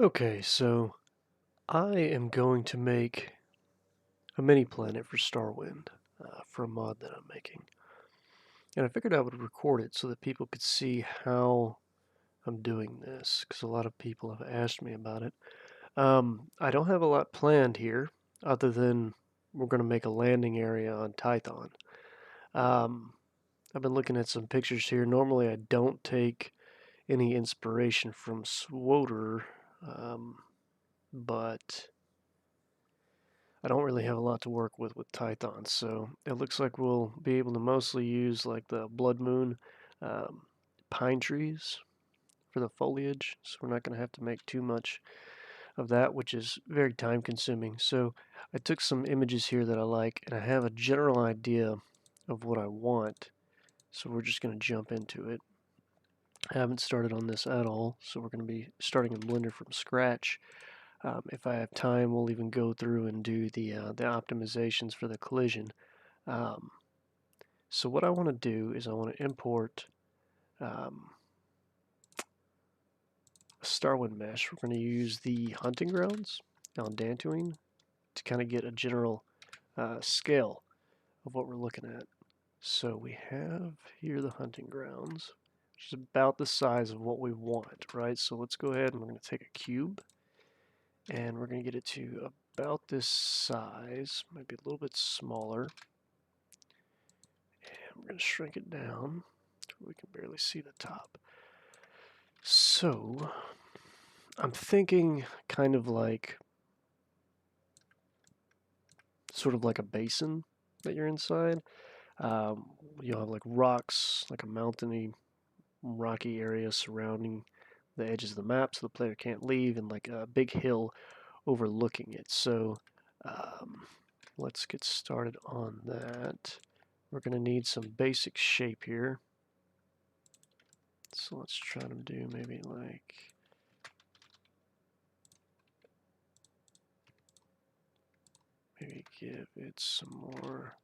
Okay, so I am going to make a mini planet for Starwind for a mod that I'm making. And I figured I would record it so that people could see how I'm doing this, because a lot of people have asked me about it. I don't have a lot planned here, other than we're going to make a landing area on Tython. Um, I've been looking at some pictures here. Normally I don't take any inspiration from Swoter, but I don't really have a lot to work with Tython, so it looks like we'll be able to mostly use like the Blood Moon um, pine trees for the foliage, so we're not going to have to make too much of that, which is very time consuming. So I took some images here that I like, and I have a general idea of what I want, so we're just going to jump into it. I haven't started on this at all, so we're going to be starting in Blender from scratch. If I have time, we'll even go through and do the optimizations for the collision. Um, so what I want to do is I want to import um, a Starwind mesh. We're going to use the hunting grounds on Dantooine to kind of get a general scale of what we're looking at. So we have here the hunting grounds, which is about the size of what we want, right? So let's go ahead and we're going to take a cube and we're going to get it to about this size, maybe a little bit smaller. And we're going to shrink it down to where we can barely see the top. So I'm thinking kind of like, sort of like a basin that you're inside. You'll have like rocks, like a mountainy, rocky area surrounding the edges of the map so the player can't leave, and like a big hill overlooking it. So um, let's get started on that. We're going to need some basic shape here. So let's try to do maybe like, maybe give it some more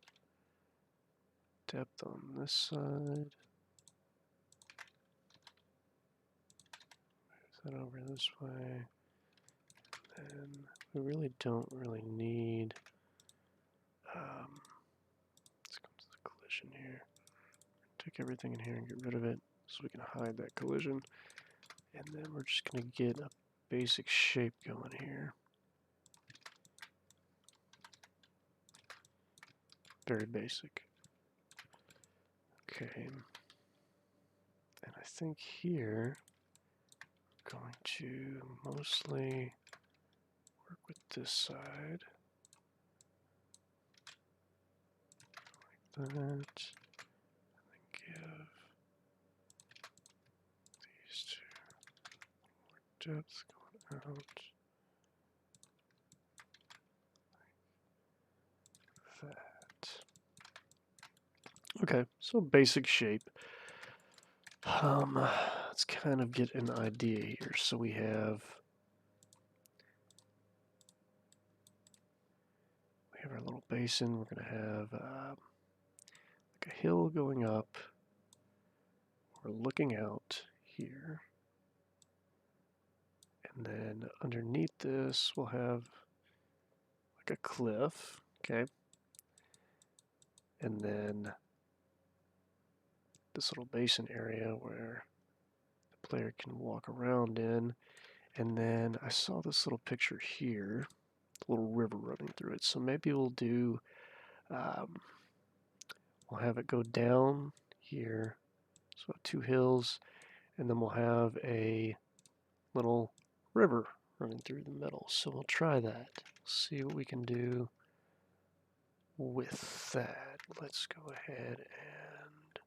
depth on this side. Move that over this way. And we really don't really need, let's come to the collision here. Take everything in here and get rid of it so we can hide that collision. And then we're just going to get a basic shape going here. Very basic. Okay. And I think here we're going to mostly work with this side. Like that. And then give these two more depth going out. Like that. Okay, so basic shape. Let's kind of get an idea here. So we have our little basin. We're going to have like a hill going up. We're looking out here. And then underneath this, we'll have like a cliff, okay? And then this little basin area where the player can walk around in. And then I saw this little picture here, a little river running through it. So maybe we'll do, we'll have it go down here. So 2 hills, and then we'll have a little river running through the middle. So we'll try that. See what we can do with that. Let's go ahead and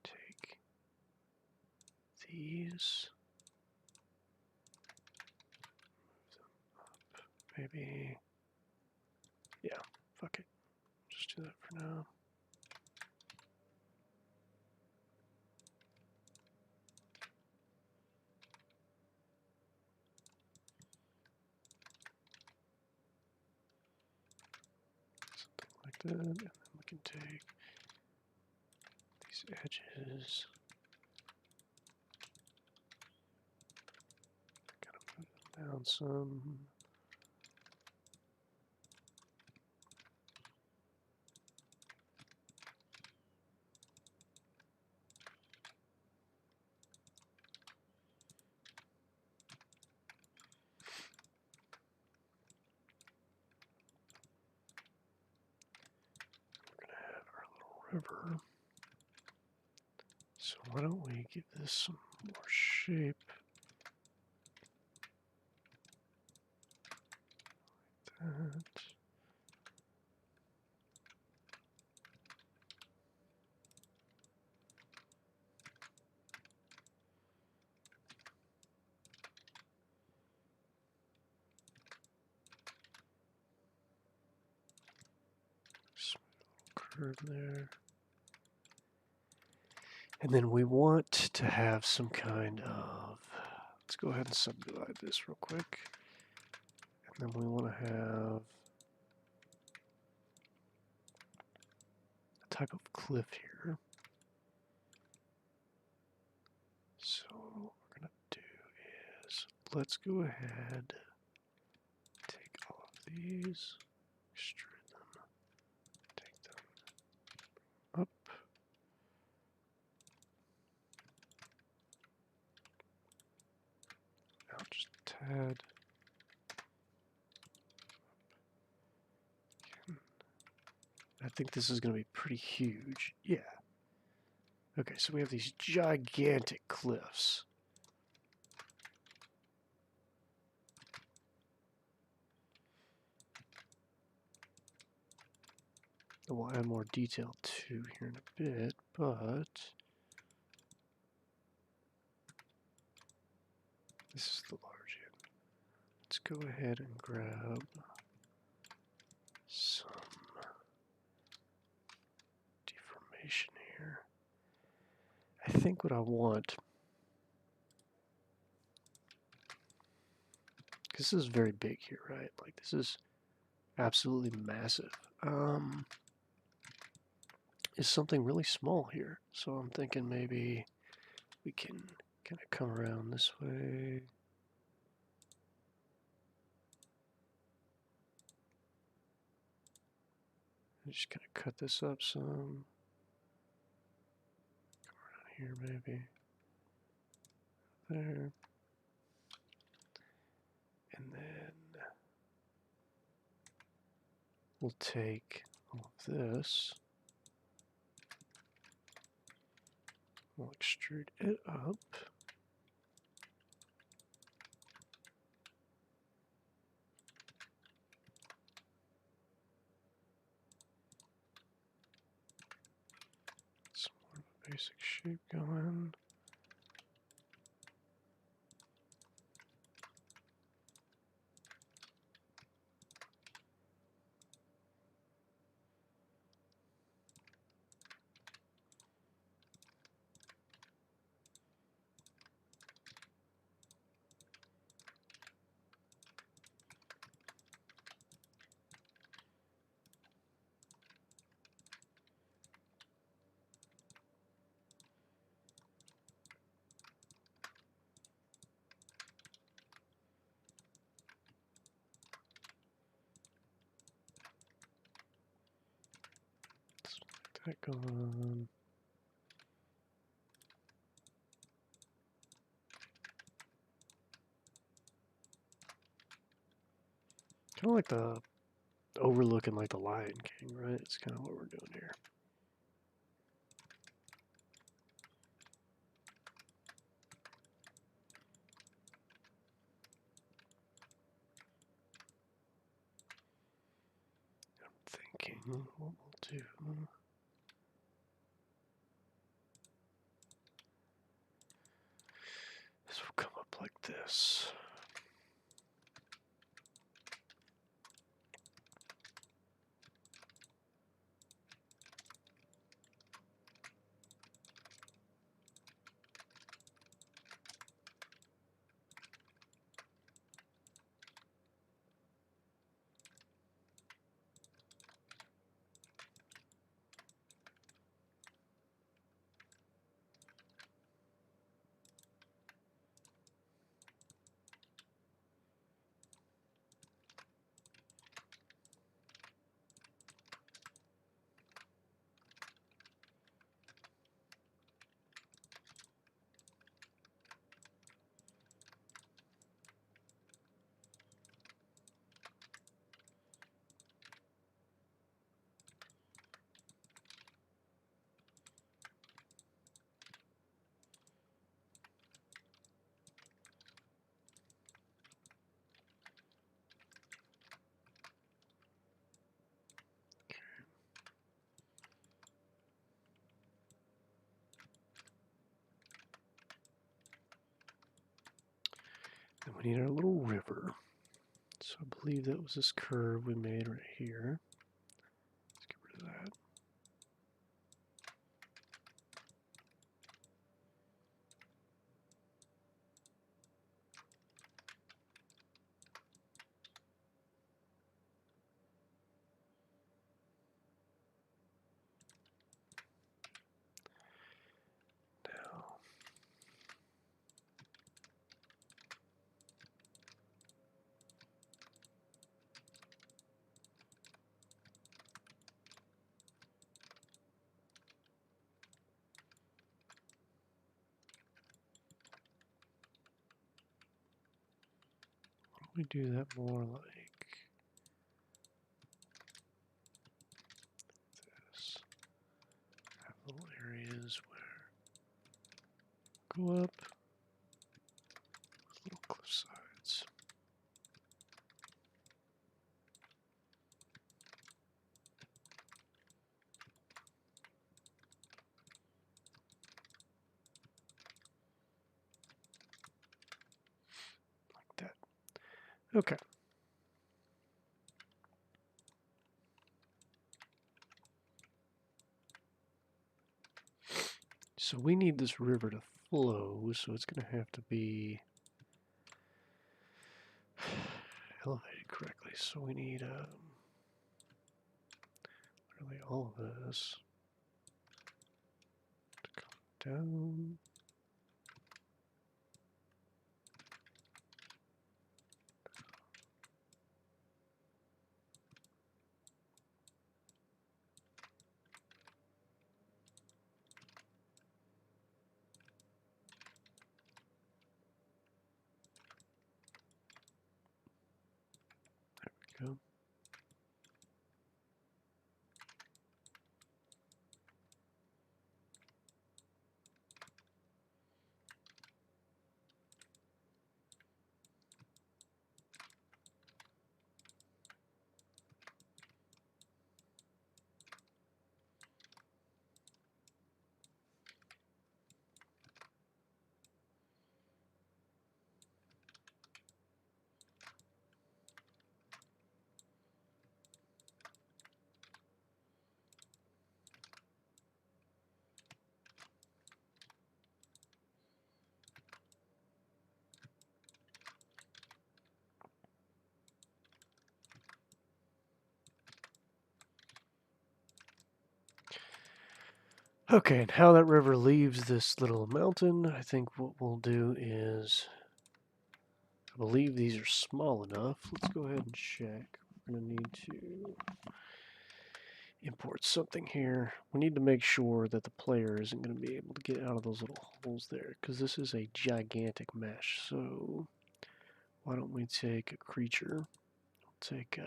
take these. Maybe, yeah, fuck it. Just do that for now. Something like that, and then we can take these edges, kind of move down some. River. So why don't we give this some more shape? Like that. Smooth curve there. And then we want to have some kind of, let's go ahead and subdivide this real quick. And then we want to have a type of cliff here. So what we're going to do is, let's go ahead, take all of these, extrude them, take them up. Now just a tad. I think this is going to be pretty huge. Yeah. Okay, so we have these gigantic cliffs. And we'll add more detail too here in a bit, but this is the large end. Let's go ahead and grab some deformation here. I think what I want, because this is very big here, right? Like this is absolutely massive. Is something really small here. So I'm thinking maybe we can kind of come around this way. I'm just going to cut this up some. Come around here maybe. There. And then we'll take all of this. We'll extrude it up. Some more of a basic shape going. That going. Kind of like the overlooking like the Lion King, right? It's kind of what we're doing here. I'm thinking what we'll do. This will come up like this. And we need our little river. So I believe that was this curve we made right here. Let's get rid of that. Now, why don't we do that more like this? Have little areas where go up with little cliff sides. Like that. Okay. So we need this river to flow, so it's going to have to be elevated correctly. So we need really all of this to come down. There we go. Okay, and how that river leaves this little mountain, I think what we'll do is, I believe these are small enough. Let's go ahead and check. We're going to need to import something here. We need to make sure that the player isn't going to be able to get out of those little holes there, because this is a gigantic mesh. So why don't we take a creature? We'll take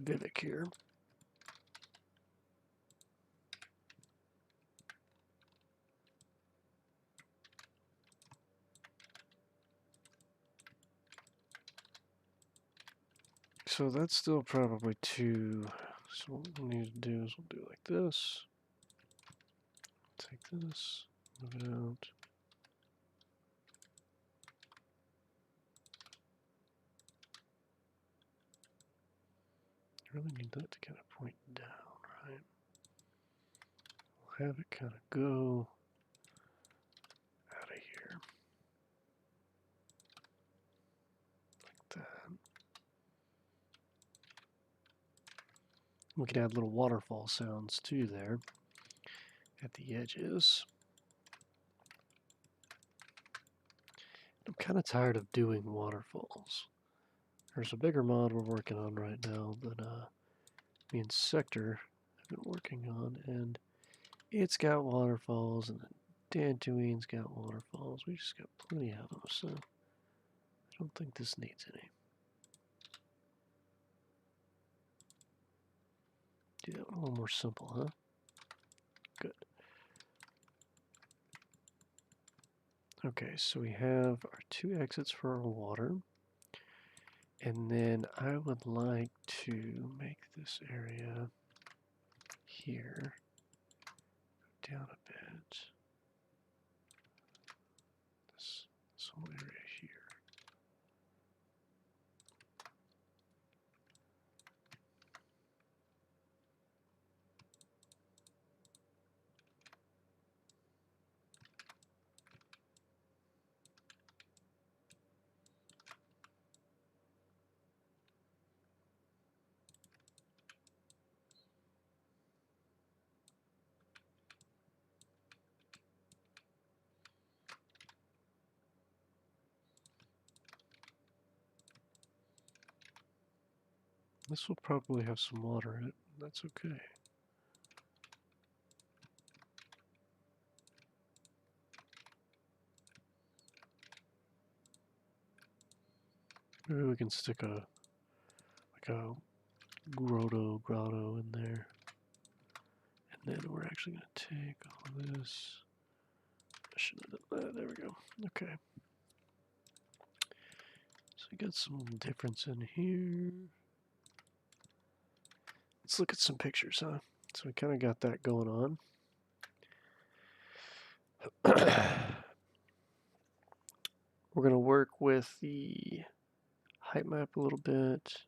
Vivek here. So that's still probably two. So what we'll need to do is we'll do it like this. Take this, move it out. I really need that to kind of point down, right? We'll have it kind of go out of here. Like that. We can add little waterfall sounds too there at the edges. I'm kind of tired of doing waterfalls. There's a bigger mod we're working on right now that me and Sector have been working on, and it's got waterfalls, and then Dantooine's got waterfalls. We just got plenty of them, so I don't think this needs any. Do that one a little more simple, huh? Good. Okay, so we have our two exits for our water. And then I would like to make this area here go down a bit. This will probably have some water in it. That's okay. Maybe we can stick a grotto in there. And then we're actually going to take all this. I should have done that. There we go. Okay. So we got some difference in here. Let's look at some pictures, huh? So we kind of got that going on. We're going to work with the height map a little bit.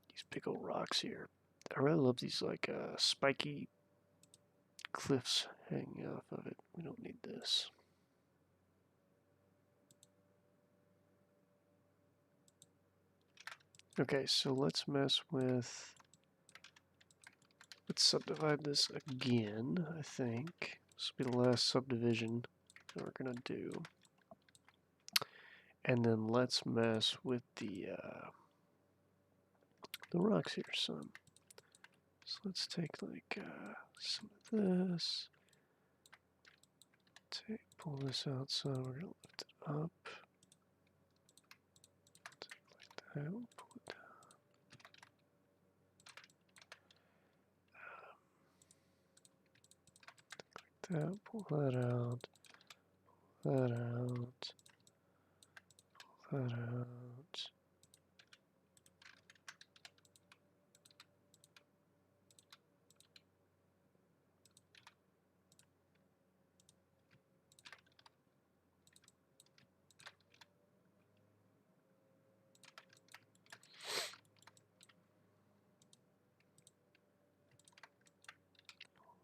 These big old rocks here. I really love these like spiky cliffs hanging off of it. We don't need this. Okay, so let's mess with, let's subdivide this again, I think. This will be the last subdivision that we're going to do. And then let's mess with the rocks here some. So let's take like some of this. Pull this out some. We're going to lift it up. Take like that. We'll pull it down. That, pull that out, pull that out, pull that out.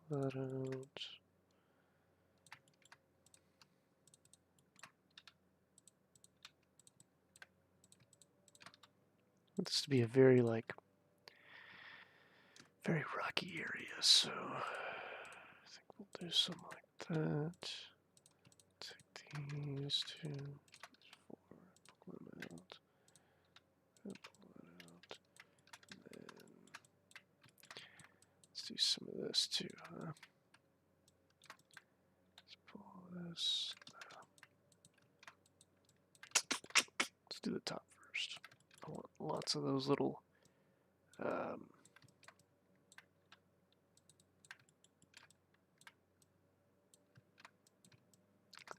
Pull that out. I want this to be a very very rocky area, so I think we'll do something like that. Take these two, four, pull them out, and pull that out, and then let's do some of this too, huh? Let's pull this. Let's do the top first. I want lots of those little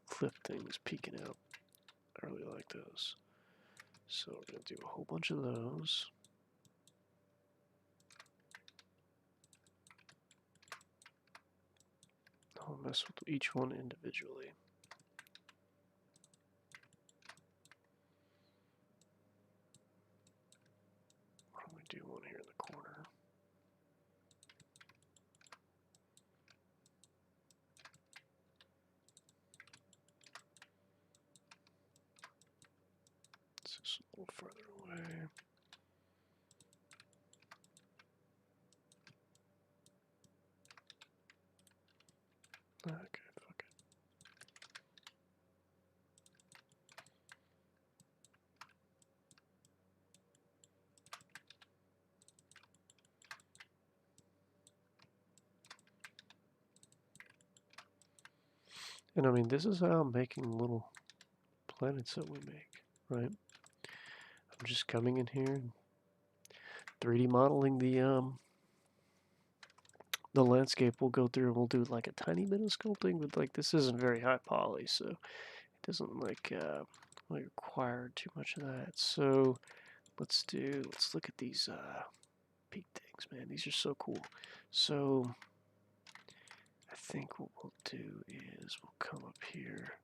cliff things peeking out. I really like those. So we're going to do a whole bunch of those. I'll mess with each one individually. Why don't we do one here in the corner? It's just a little further away. Okay, fuck it. And I mean, this is how I'm making little planets that we make, right? I'm just coming in here and 3D modeling the landscape. We'll go through and we'll do like a tiny bit of sculpting, but like this isn't very high poly, so it doesn't like require too much of that. So let's look at these peak things, man. These are so cool. So I think what we'll do is we'll come up here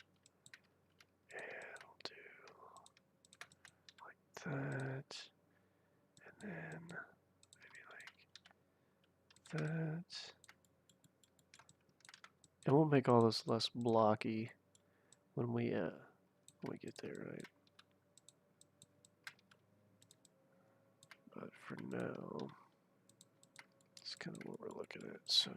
and we'll do like that, and then maybe like that. And we'll make all this less blocky when we get there, right? But for now, it's kind of what we're looking at. So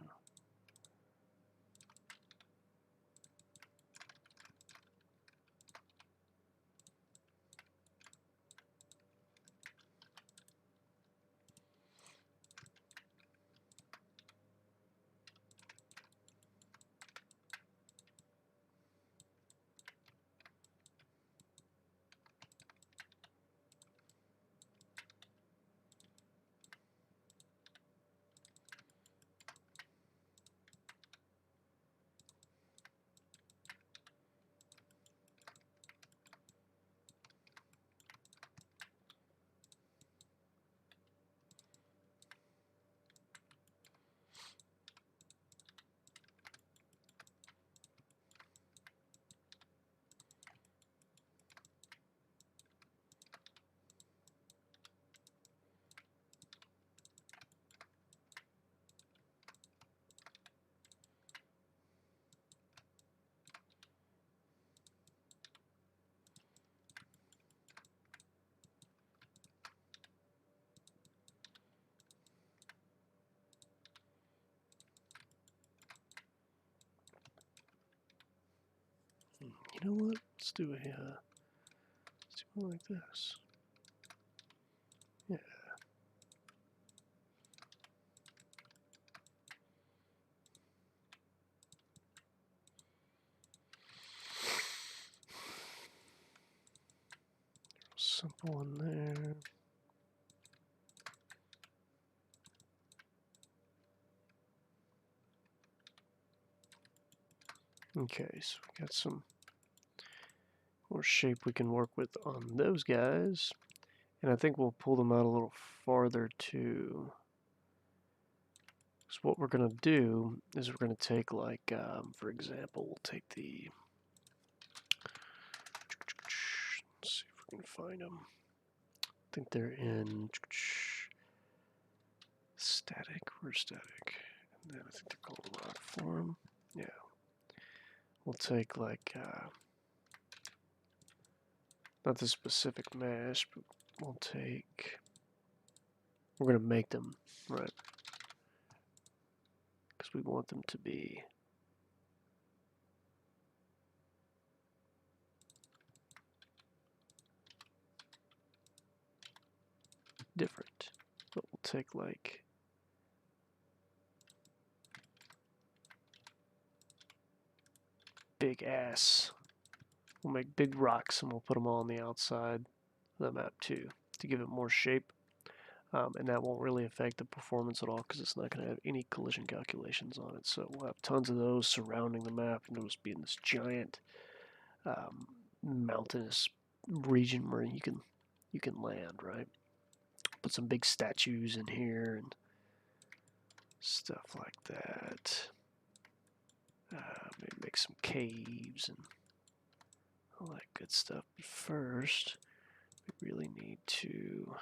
You know what? Let's do one like this. Yeah. Simple one there. Okay, so we got some more shape we can work with on those guys. And I think we'll pull them out a little farther too. So what we're going to do is we're going to take like, for example, we'll take the, let's see if we can find them. I think they're in static. Where's static? And then I think they're called rock form. Yeah. We'll take like, not the specific mesh, but we'll take, we're going to make them, right? Because we want them to be different. But we'll take like, big ass. We'll make big rocks and we'll put them all on the outside of the map too to give it more shape. And that won't really affect the performance at all because it's not going to have any collision calculations on it. So we'll have tons of those surrounding the map, and it'll just be in this giant mountainous region where you can land, right? Put some big statues in here and stuff like that. Maybe make some caves and all that good stuff. But first, we really need to.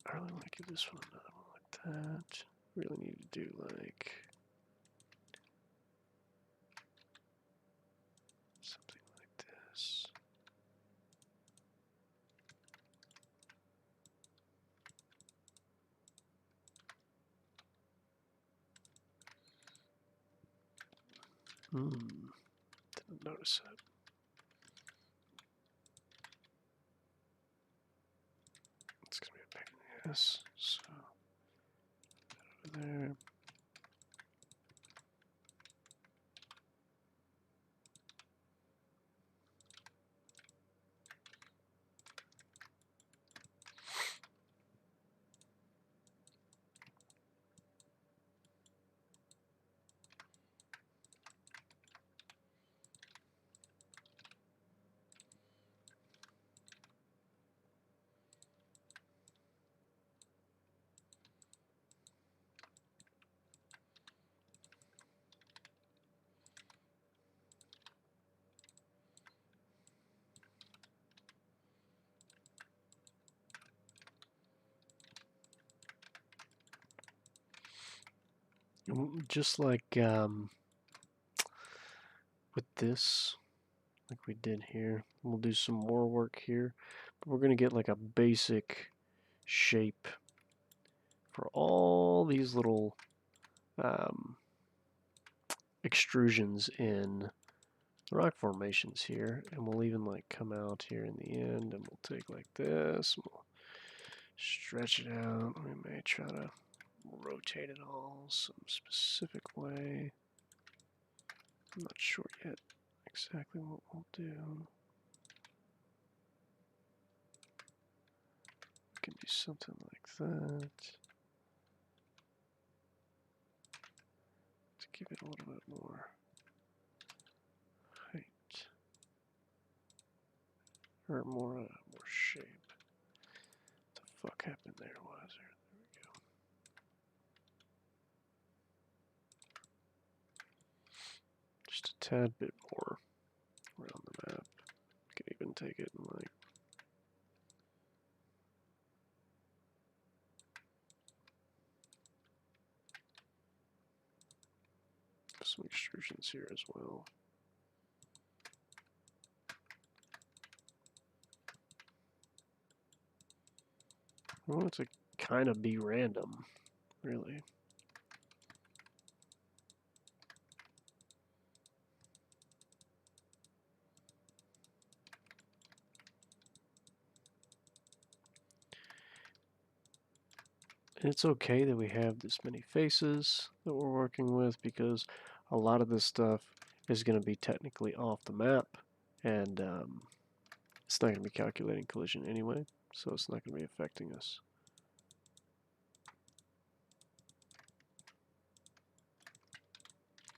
I really want to give this one another one like that. Really need to do like something like this. Didn't notice that. It's gonna be a pain in the ass. So over there. Just like with this, like we did here, we'll do some more work here. But we're gonna get like a basic shape for all these little extrusions in rock formations here, and we'll even like come out here in the end, and we'll take like this, and we'll stretch it out. We may try to rotate it all some specific way. I'm not sure yet exactly what we'll do. We can do something like that to give it a little bit more height or more shape. What the fuck happened there? Was there? There we go. Just a tad bit more around the map. You can even take it and like some extrusions here as well. I want it to kind of be random, really. And it's okay that we have this many faces that we're working with, because a lot of this stuff is going to be technically off the map, and it's not going to be calculating collision anyway, so it's not going to be affecting us.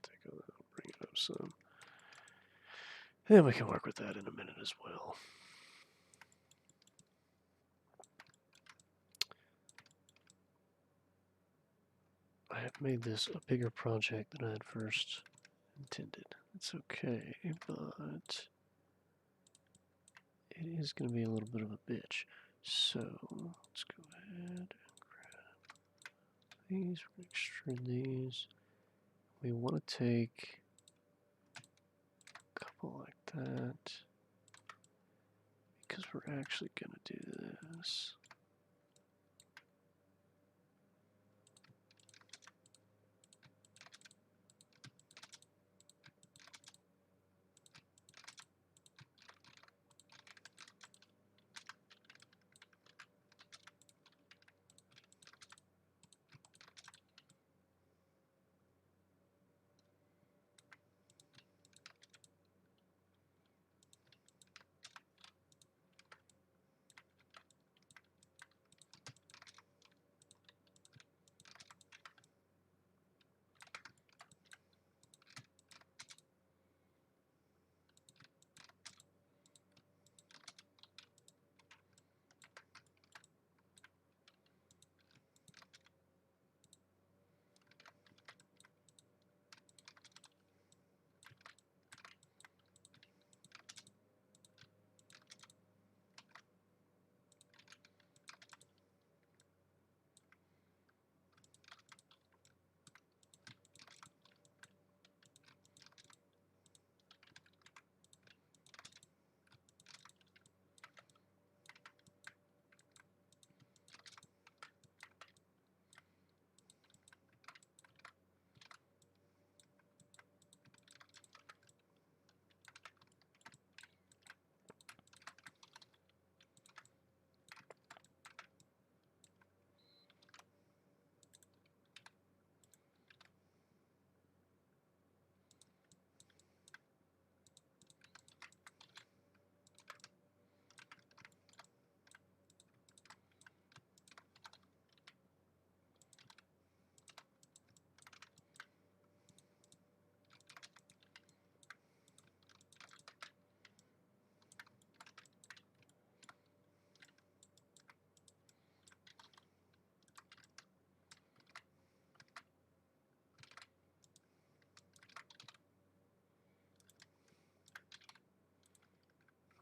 Take a little, bring it up some. And we can work with that in a minute as well. I have made this a bigger project than I had first intended. It's okay, but it is going to be a little bit of a bitch. So let's go ahead and grab these, we're going to extrude these. We want to take a couple like that, because we're actually going to do this.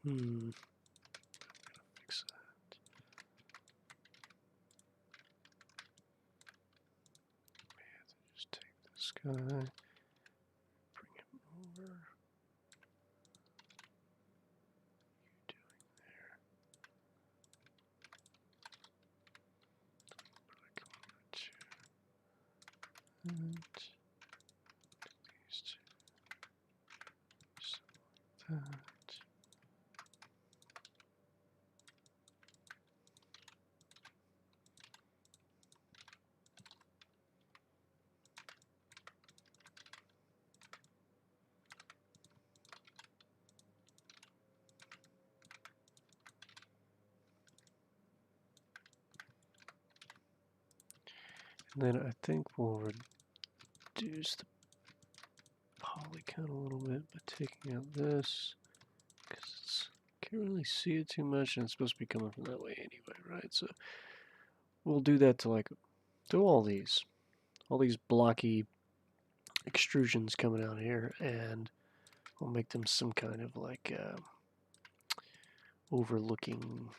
Fix that. We have to just take this guy, bring him over. You doing there? Put like over to that. These two. Something like that. And then I think we'll reduce the poly count a little bit by taking out this, because can't really see it too much, and it's supposed to be coming from that way anyway, right? So we'll do that to like do all these blocky extrusions coming out here, and we'll make them some kind of like overlooking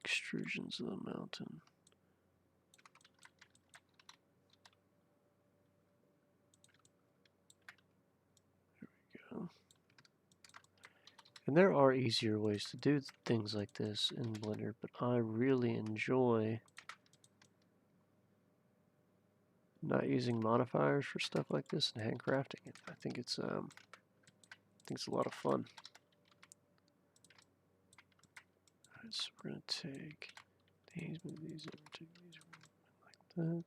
extrusions of the mountain. Go. And there are easier ways to do things like this in Blender, but I really enjoy not using modifiers for stuff like this and handcrafting it. I think it's a lot of fun. Alright, so we're going to take these, move these over, take these over, like that.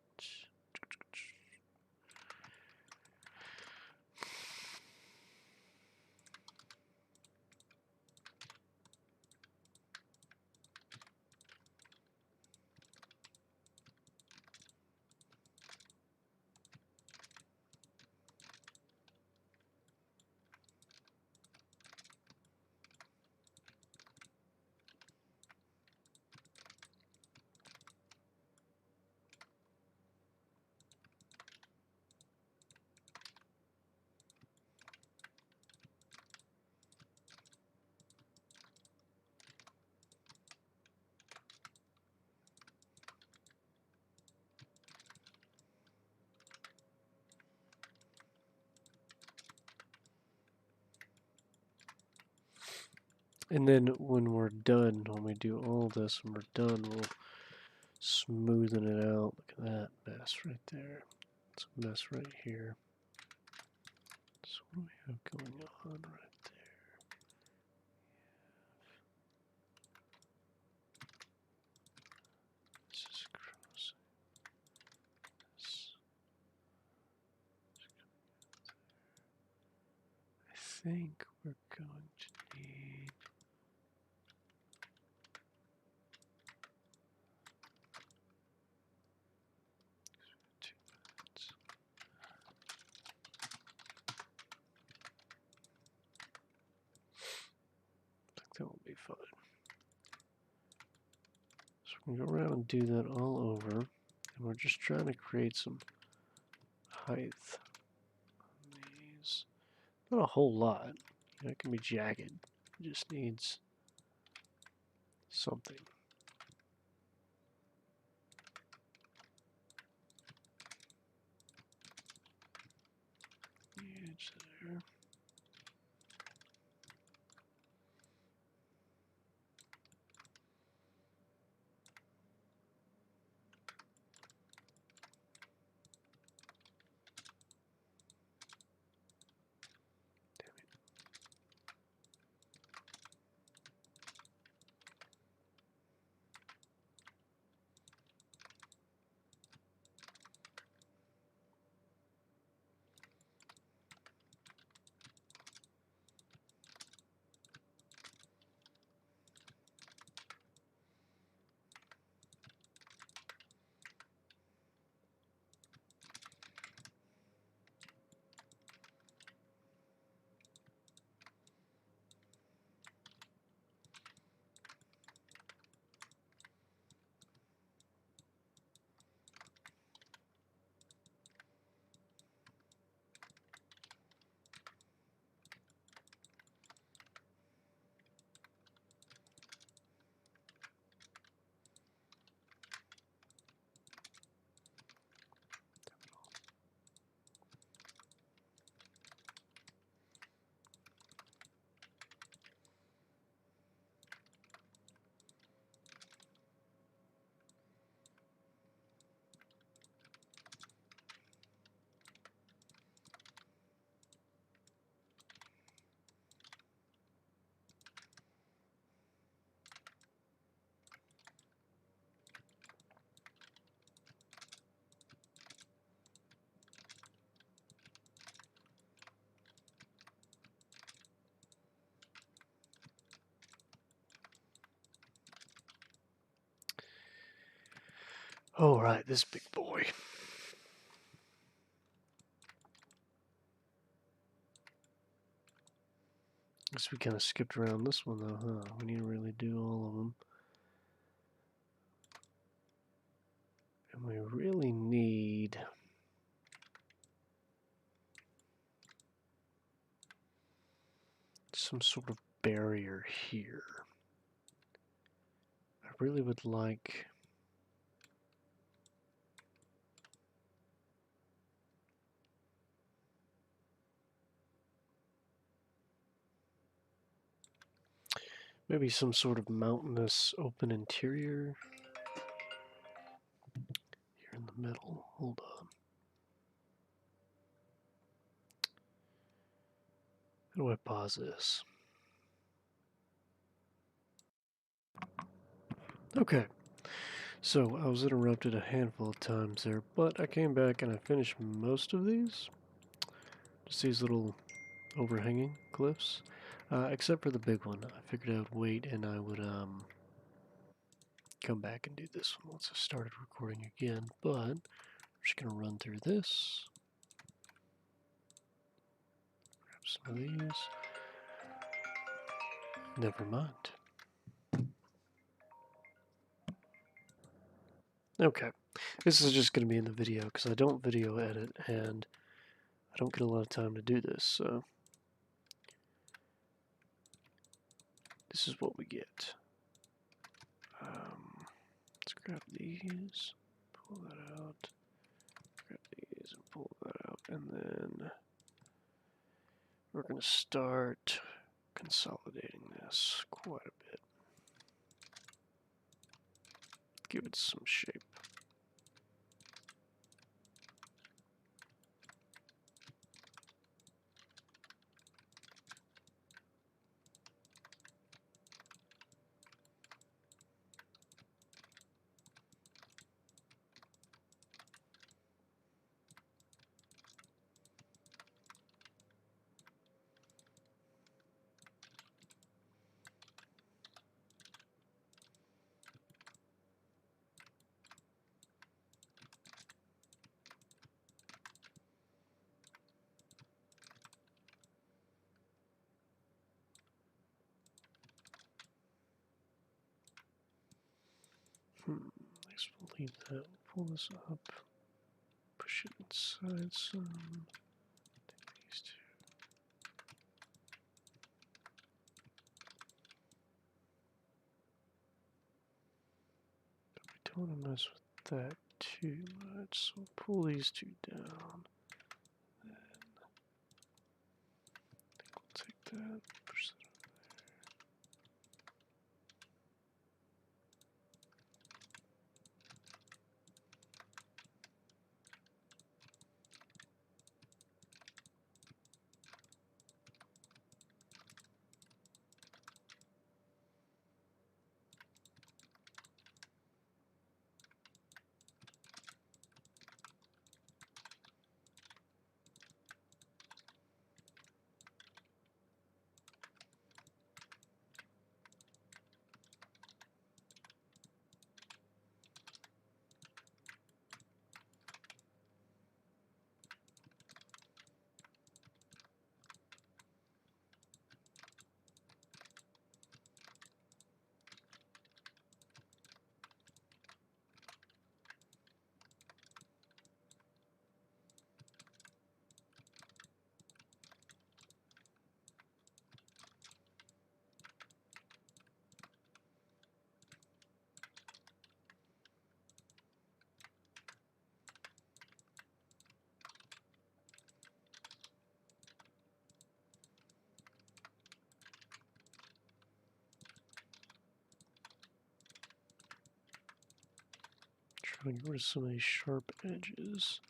And then when we're done, when we do all this and we're done, we'll smoothen it out. Look at that mess right there. It's a mess right here. So what do we have going on right there? This is crossing this. I think we're going to need two minutes. I think that will be fine. So we can go around and do that all over. And we're just trying to create some height on these. Not a whole lot. You know, it can be jagged. It just needs something. The edge there. All right, this big boy. Guess we kind of skipped around this one though, huh? We need to really do all of them. And we really need some sort of barrier here. I really would like maybe some sort of mountainous open interior here in the middle. Hold on. How do I pause this? Okay, so I was interrupted a handful of times there, but I came back and I finished most of these. Just these little overhanging cliffs. Except for the big one. I figured I would wait and I would come back and do this one once I started recording again, but I'm just going to run through this. Grab some of these. Never mind. Okay, this is just going to be in the video because I don't video edit and I don't get a lot of time to do this, so this is what we get. Let's grab these, pull that out, grab these and pull that out, and then we're going to start consolidating this quite a bit. Give it some shape. I guess we'll leave that. Pull this up. Push it inside some. Take these two. But we don't want to mess with that too much, so pull these two down. Then we'll take that, push that. Trying to get rid of some of these sharp edges.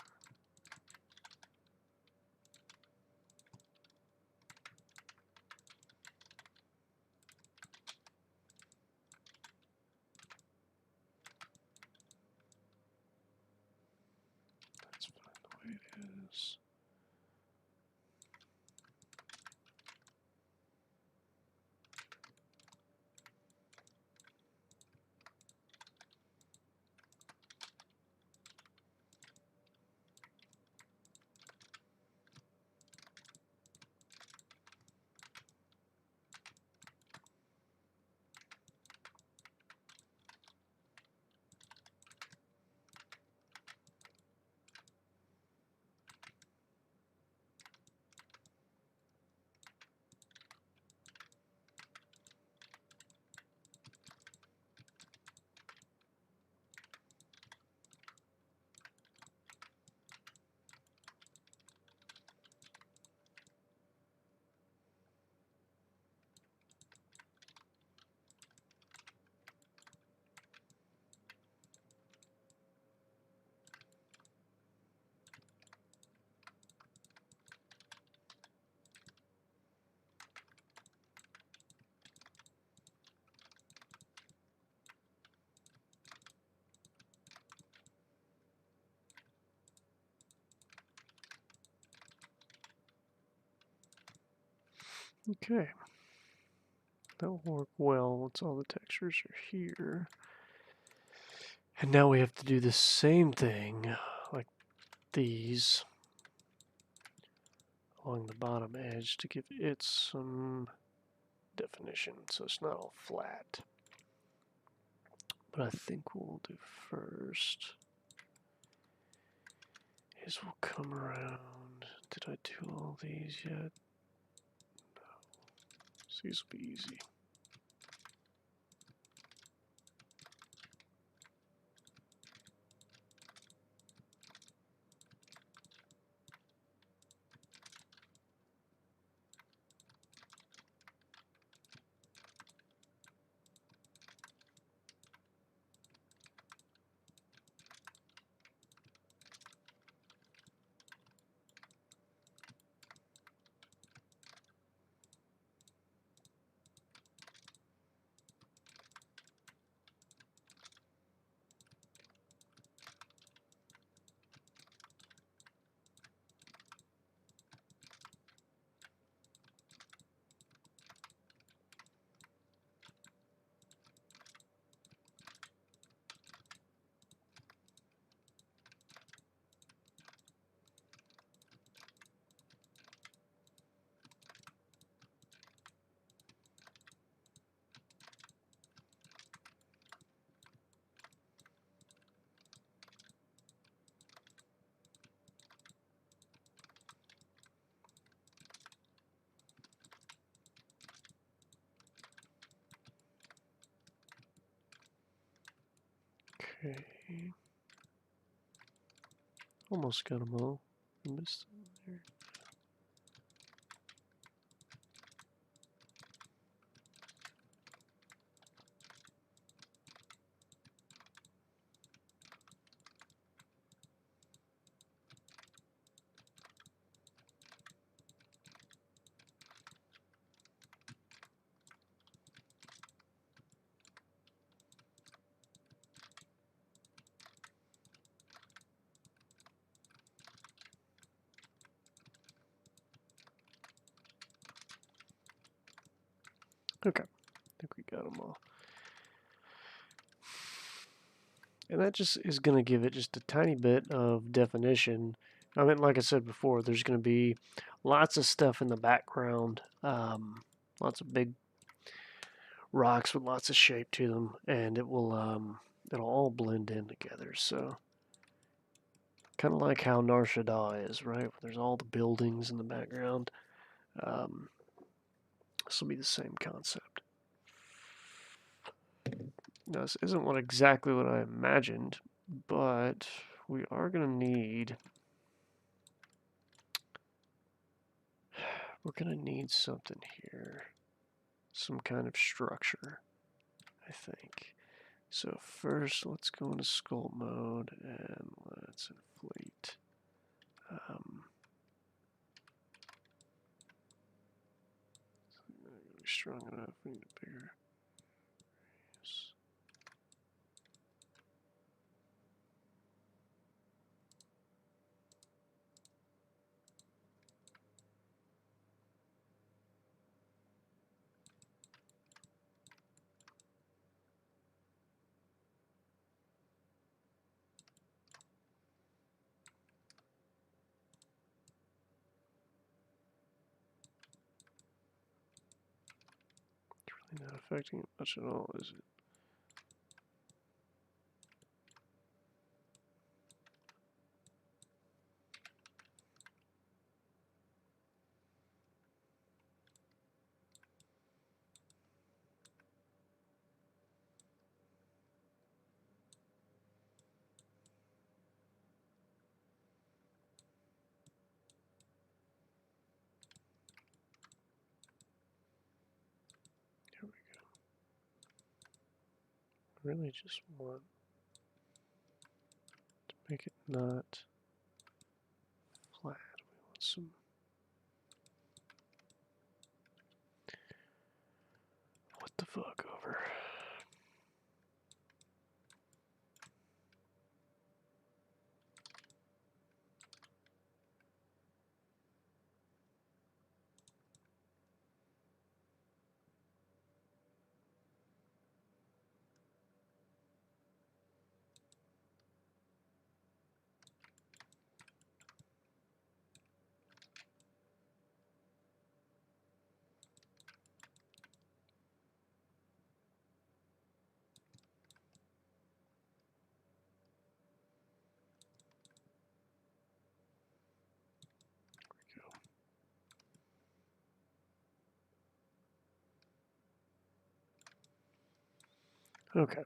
That's fine the way it is. Okay. That'll work well once all the textures are here. And now we have to do the same thing, like these, along the bottom edge to give it some definition so it's not all flat. But I think what we'll do first is we'll come around. Did I do all these yet? No. So these will be easy. Okay. Almost got them all. I missed them there. Okay. I think we got them all. And that just is going to give it just a tiny bit of definition. I mean, like I said before, there's going to be lots of stuff in the background, lots of big rocks with lots of shape to them, and it'll all blend in together. So, kind of like how Nar Shaddaa is, right? There's all the buildings in the background. Um, this will be the same concept. Now, this isn't exactly what I imagined, but we are going to need... We're going to need something here. Some kind of structure, I think. So first, let's go into sculpt mode and let's inflate. Not really strong enough. We need a bigger radius. It's really not affecting it much at all, is it? There we go. I really just want to make it not flat. We want some... What the fuck over? Okay.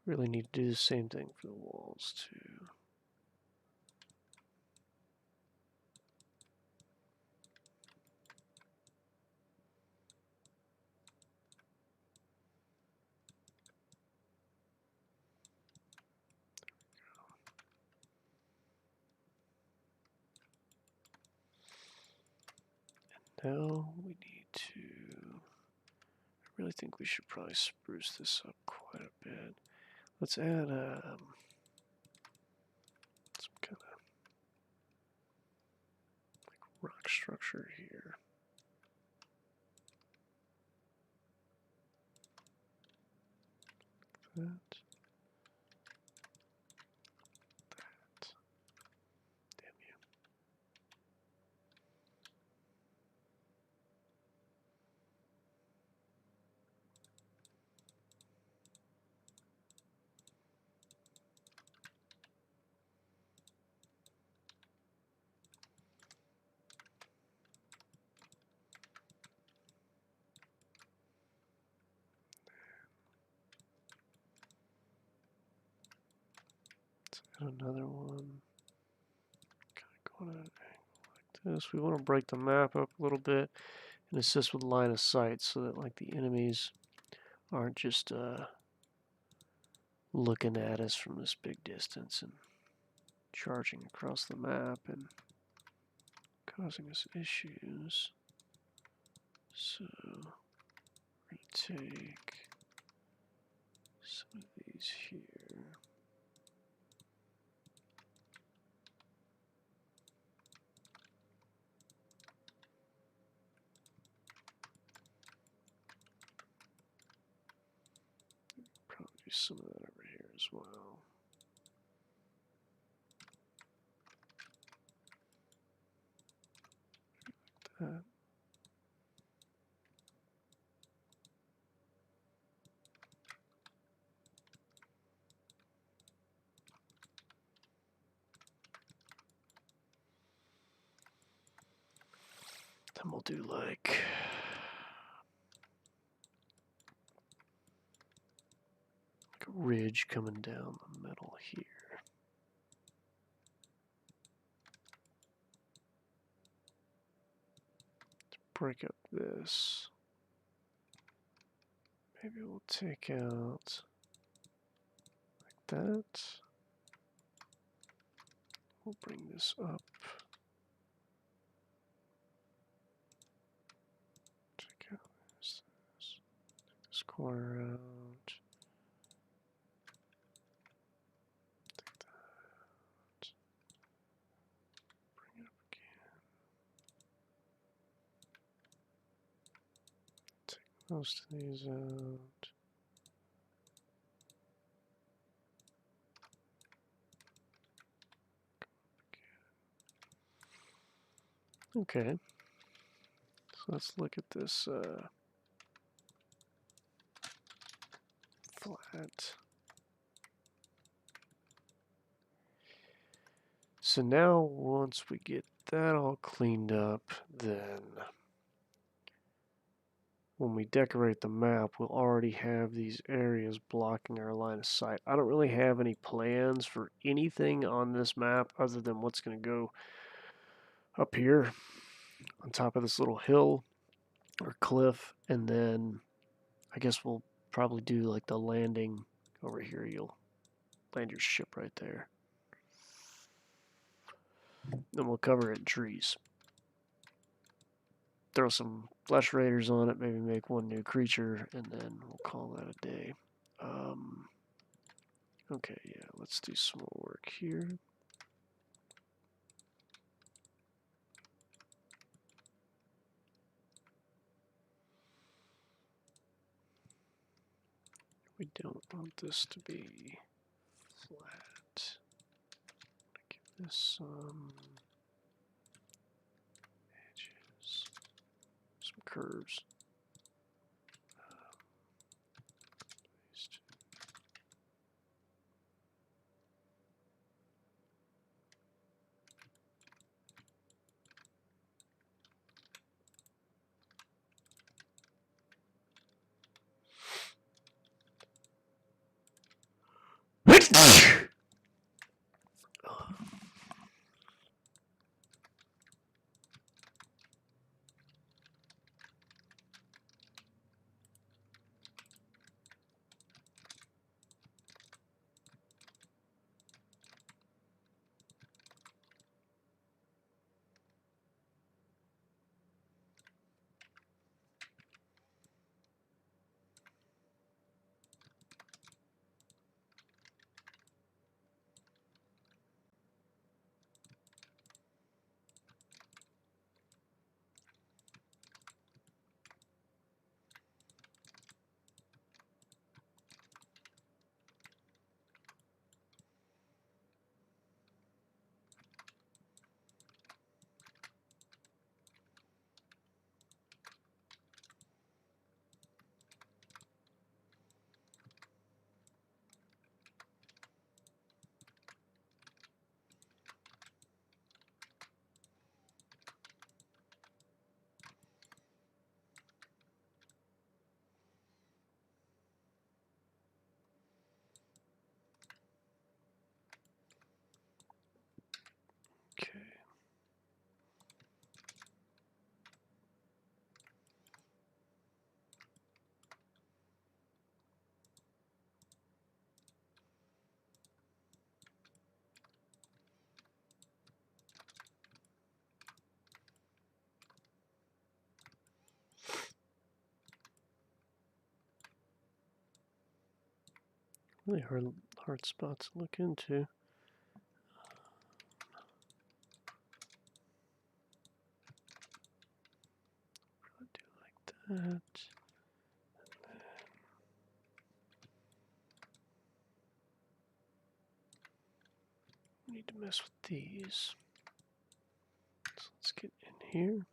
Really need to do the same thing for the walls too. Now we need to, I really think we should probably spruce this up quite a bit. Let's add some kind of like rock structure here. That. That. Damn you. Let's add another one. Kind of going at an angle like this. We want to break the map up a little bit and assist with line of sight so that like the enemies aren't just looking at us from this big distance and charging across the map and causing us issues. So we're going to take some of these here. Probably do some of that over here as well. Like that. Then we'll do like a ridge coming down the middle here. To break up this. Maybe we'll take out like that. We'll bring this up. Check out take this corner out. Take that. Bring it up again. Take most of these out. Okay. So let's look at this flat. So now once we get that all cleaned up, then when we decorate the map, we'll already have these areas blocking our line of sight. I don't really have any plans for anything on this map other than what's going to go up here on top of this little hill or cliff, and then I guess we'll probably do like the landing over here. You'll land your ship right there. Then we'll cover it in trees. Throw some flesh raiders on it, maybe make one new creature, and then we'll call that a day. Okay, yeah, let's do some more work here. We don't want this to be flat. Give this some edges, some curves. These two. Really hard spot to look into. Probably do like that. We need to mess with these. So let's get in here.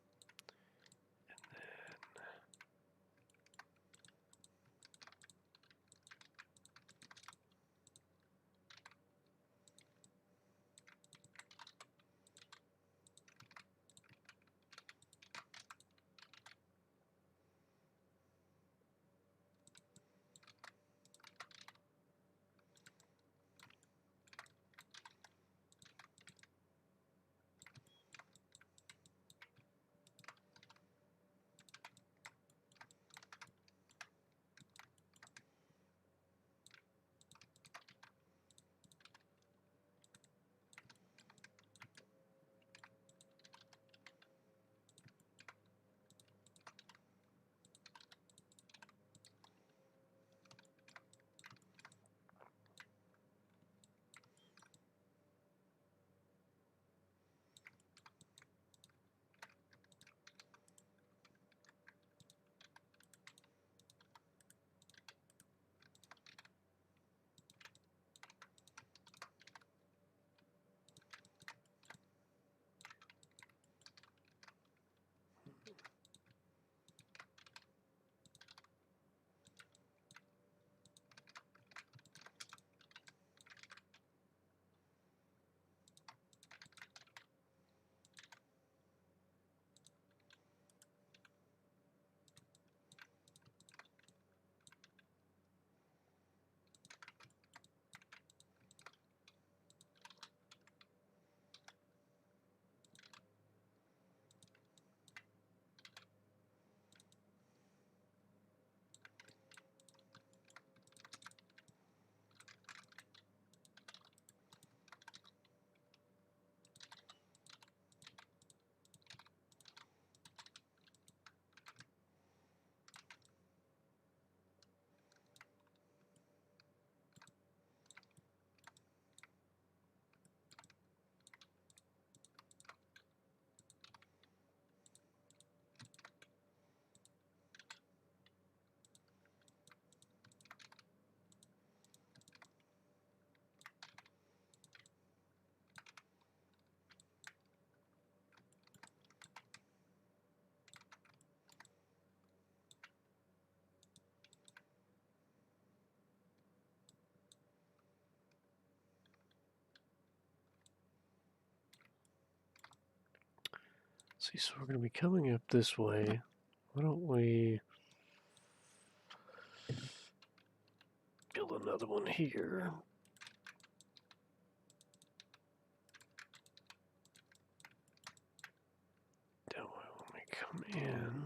See, so we're going to be coming up this way. Why don't we build another one here? That way when we come in,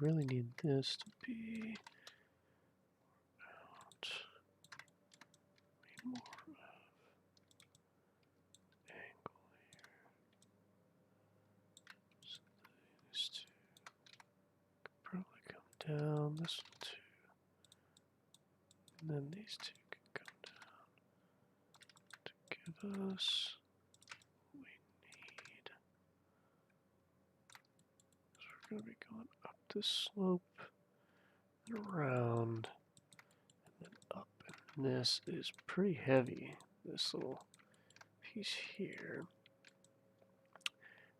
we really need this to be out. Need more angle here. So these two could probably come down. This one too. And then these two can come down to give us what we need. we're going to be going up this slope and around and then up. And this is pretty heavy, this little piece here.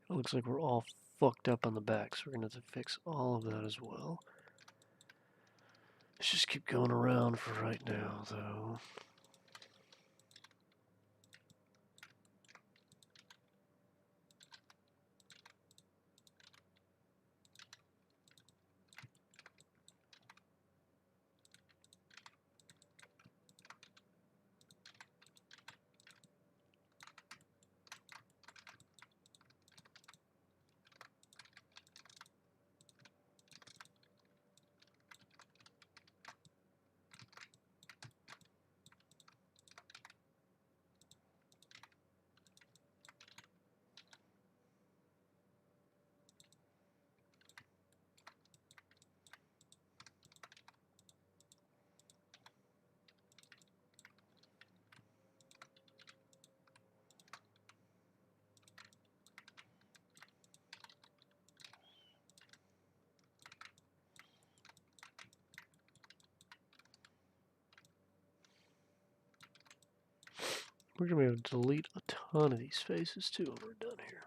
It looks like we're all fucked up on the back, so we're going to have to fix all of that as well. Let's just keep going around for right now, though. We're going to be able to delete a ton of these faces, too, when we're done here.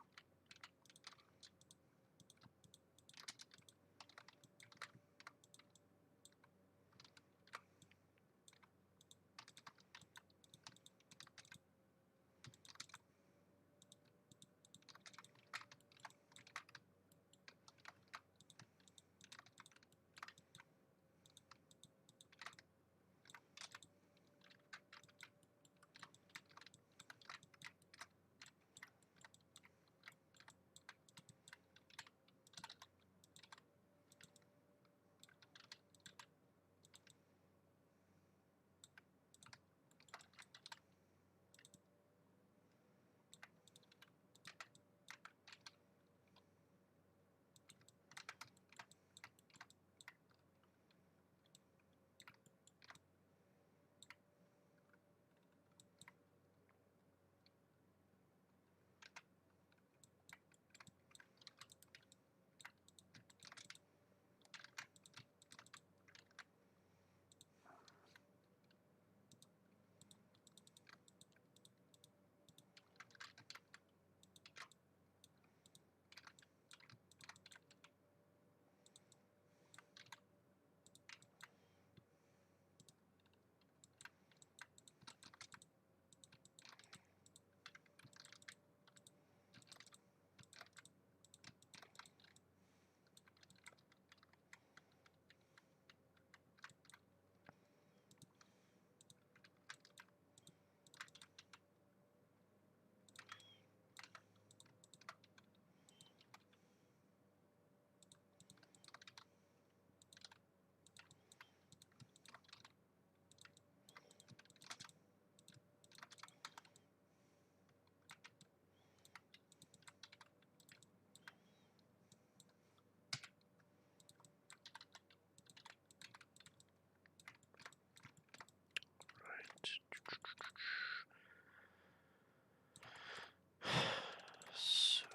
So,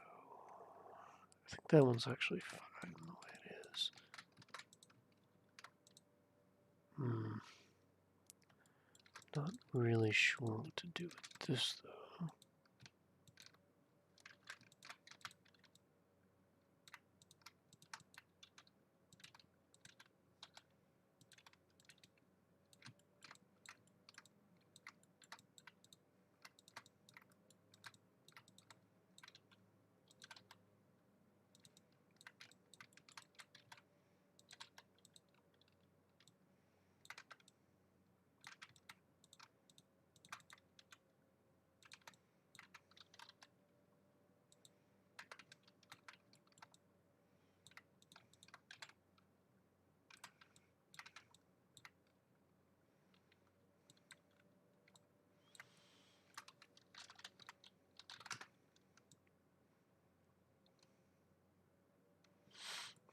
I think that one's actually fine the way it is. Not really sure what to do with this, though.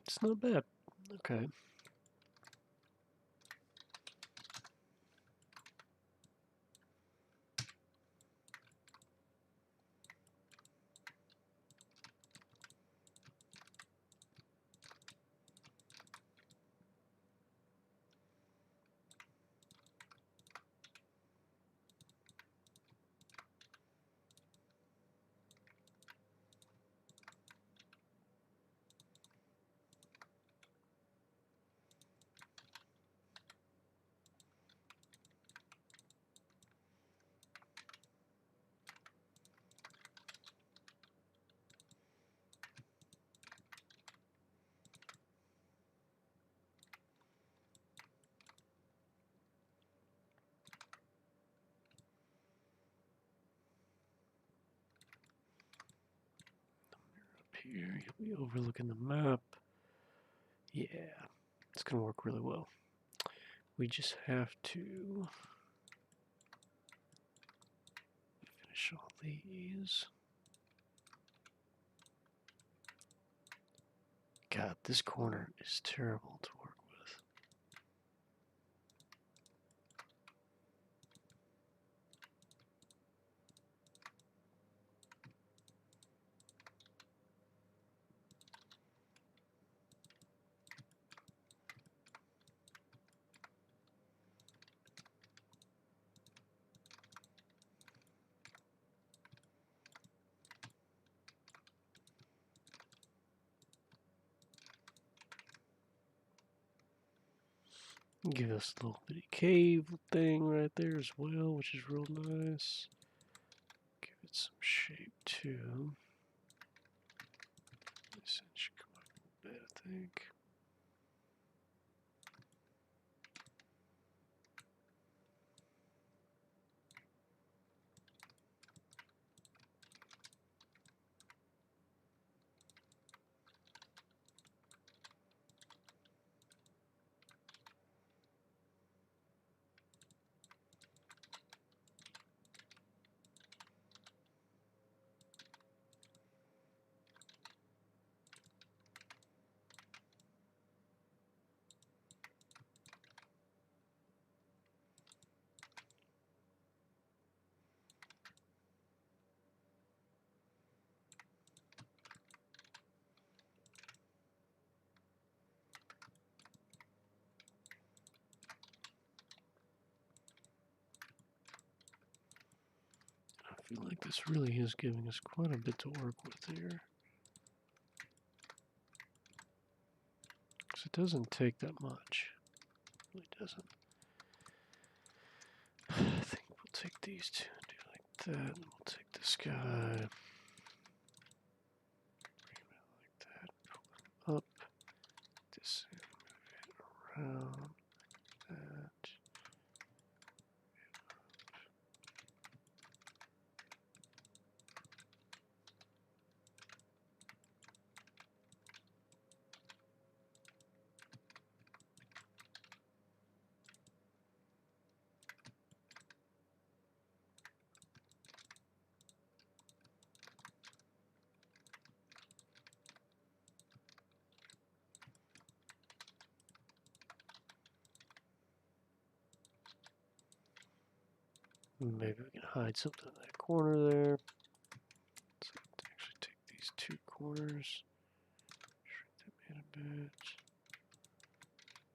It's not bad. Okay. here. You'll be overlooking the map. Yeah, it's going to work really well. We just have to finish all these. God, this corner is terrible to work with. Give us a little bitty cave thing right there as well, which is real nice. Give it some shape too. This end should come up a bit, I think. I feel like this really is giving us quite a bit to work with here. Because it doesn't take that much. It really doesn't. I think we'll take these two and do like that. And we'll take this guy. Bring him out like that. Pull him up. This and move it around. Like that. Maybe we can hide something in that corner there. Let's actually take these two corners, shrink them in a bit.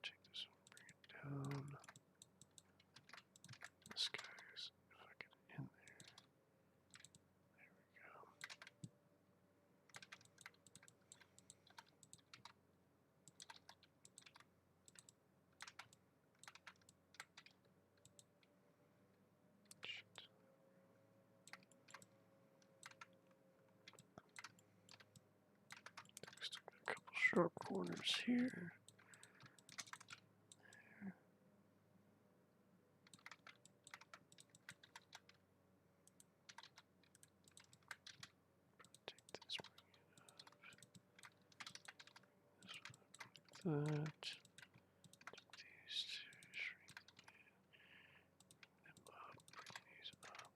Take this one, bring it down. This guy's, if I get in there. There we go. Still got a couple sharp corners here. Take this, bring it up. This one, that. Take these two, shrink them up, bring these up.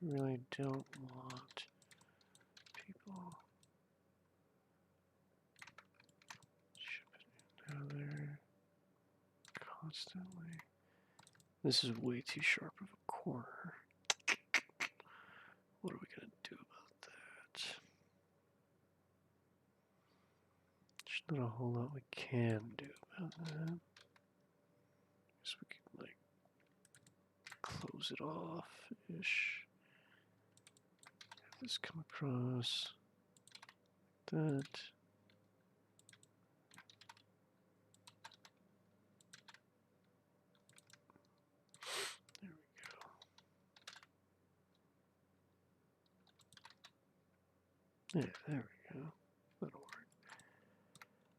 We really don't want people shipping in out of there constantly. This is way too sharp of a corner. What are we gonna do about that? There's not a whole lot we can do about that. Guess we could like close it off-ish. Have this come across like that. There we go. Yeah, there we go. That'll work.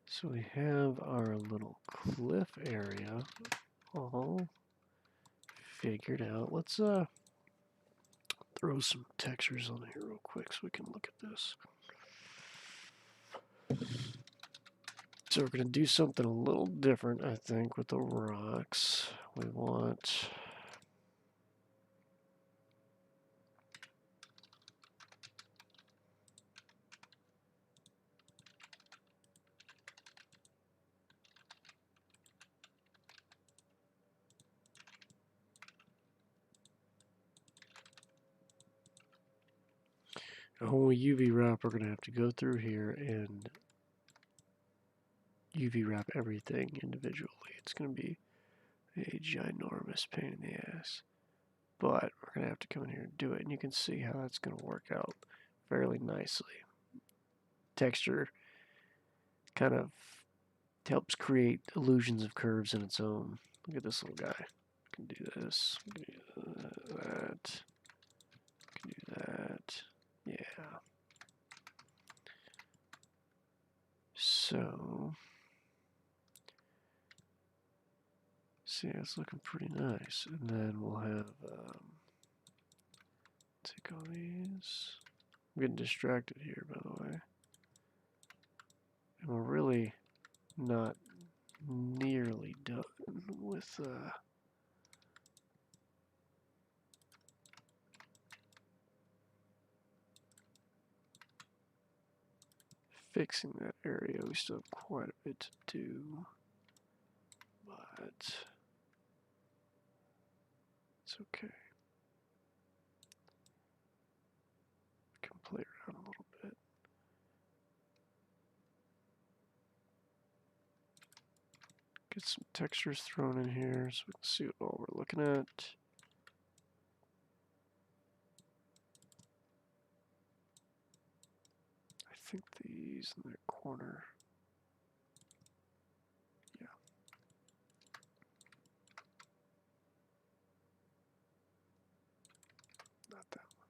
So we have our little cliff area all figured out. Let's throw some textures on here real quick so we can look at this. So we're going to do something a little different, I think, with the rocks. We want... when we UV wrap, we're going to have to go through here and UV wrap everything individually. It's going to be a ginormous pain in the ass. But we're going to have to come in here and do it, and you can see how that's going to work out fairly nicely. Texture kind of helps create illusions of curves in its own. Look at this little guy. We can do this. We can do that. We can do that. Yeah. So, see, it's looking pretty nice. And then we'll have, take all these. I'm getting distracted here, by the way. And we're really not nearly done with, fixing that area. We still have quite a bit to do, but it's okay. We can play around a little bit. Get some textures thrown in here so we can see what all we're looking at. I think these in their corner. Yeah. Not that one.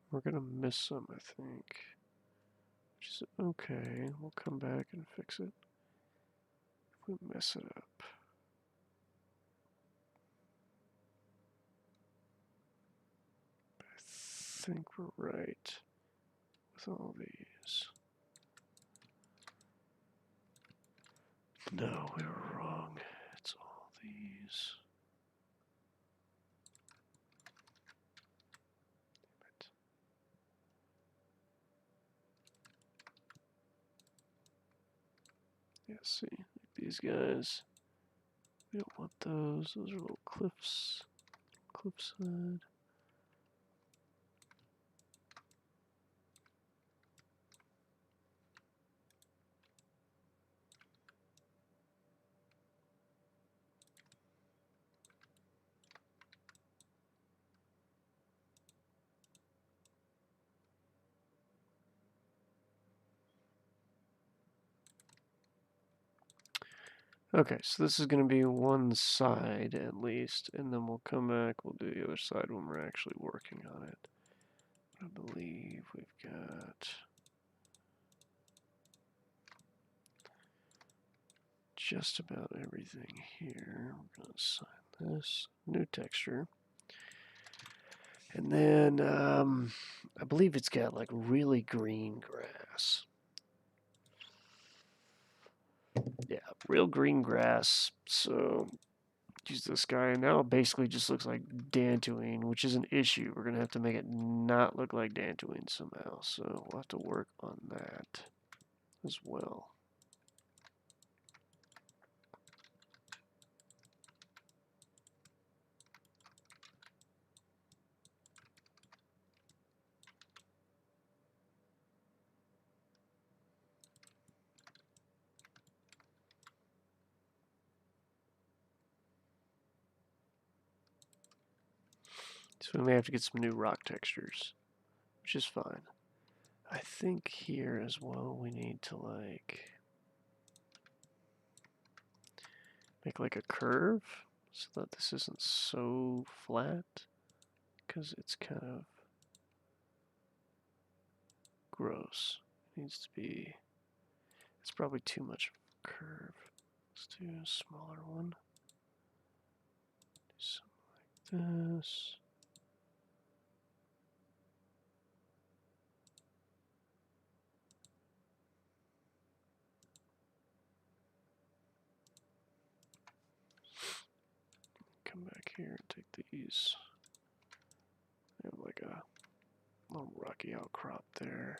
We're gonna miss some, I think. Which is okay. We'll come back and fix it if we mess it up. I think we're right with all these. No, we were wrong. It's all these. Damn it. Yeah, see, like these guys. We don't want those. Those are little cliffs. Cliffside. Okay, so this is going to be one side at least, and then we'll come back, we'll do the other side when we're actually working on it. I believe we've got just about everything here. We're going to assign this, new texture. And then I believe it's got like really green grass. Yeah, real green grass. So use this guy, and now it basically just looks like Dantooine, which is an issue. We're gonna have to make it not look like Dantooine somehow. So we'll have to work on that as well. So we may have to get some new rock textures, which is fine. I think here as well we need to like make like a curve so that this isn't so flat, because it's kind of gross. It needs to be, it's probably too much curve. Let's do a smaller one. Do something like this. Come back here and take these. I have like a little rocky outcrop there.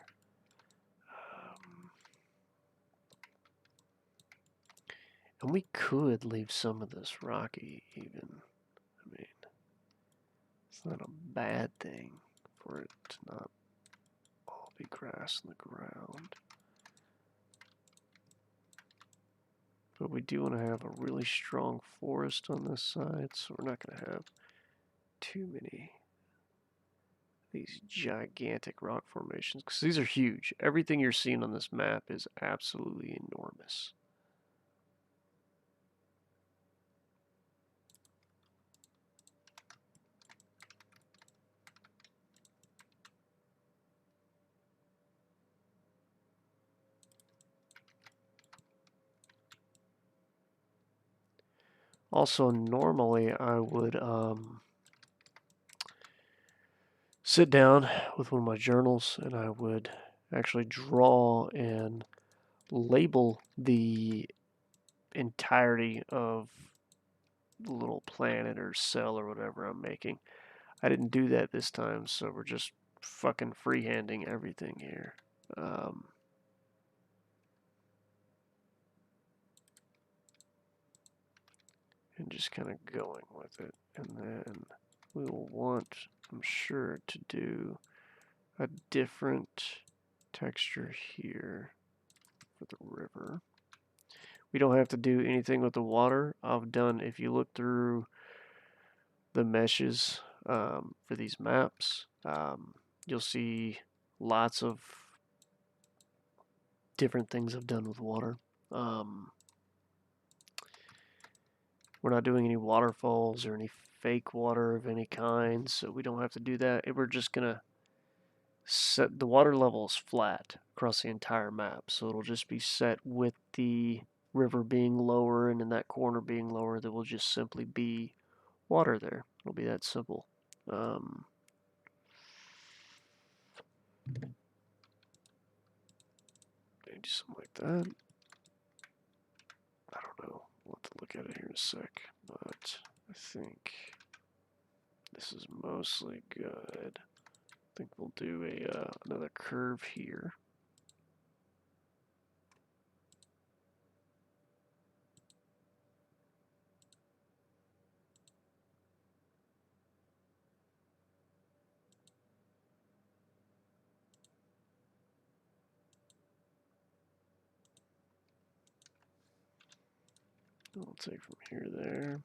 And we could leave some of this rocky even. I mean, it's not a bad thing for it to not all be grass in the ground. But we do want to have a really strong forest on this side, so we're not going to have too many these gigantic rock formations, because these are huge. Everything you're seeing on this map is absolutely enormous. Also, normally I would sit down with one of my journals and I would actually draw and label the entirety of the little planet or cell or whatever I'm making. I didn't do that this time, so we're just fucking freehanding everything here. And just kind of going with it. And then we will want, I'm sure, to do a different texture here for the river. We don't have to do anything with the water. I've done, if you look through the meshes for these maps, you'll see lots of different things I've done with water. We're not doing any waterfalls or any fake water of any kind, so we don't have to do that. We're just gonna set the water level is flat across the entire map, so it'll just be set with the river being lower and in that corner being lower. There will just simply be water there. It'll be that simple. Maybe something like that. I don't know. We'll have to look at it here in a sec, but I think this is mostly good. I think we'll do a another curve here. We'll take from here to there.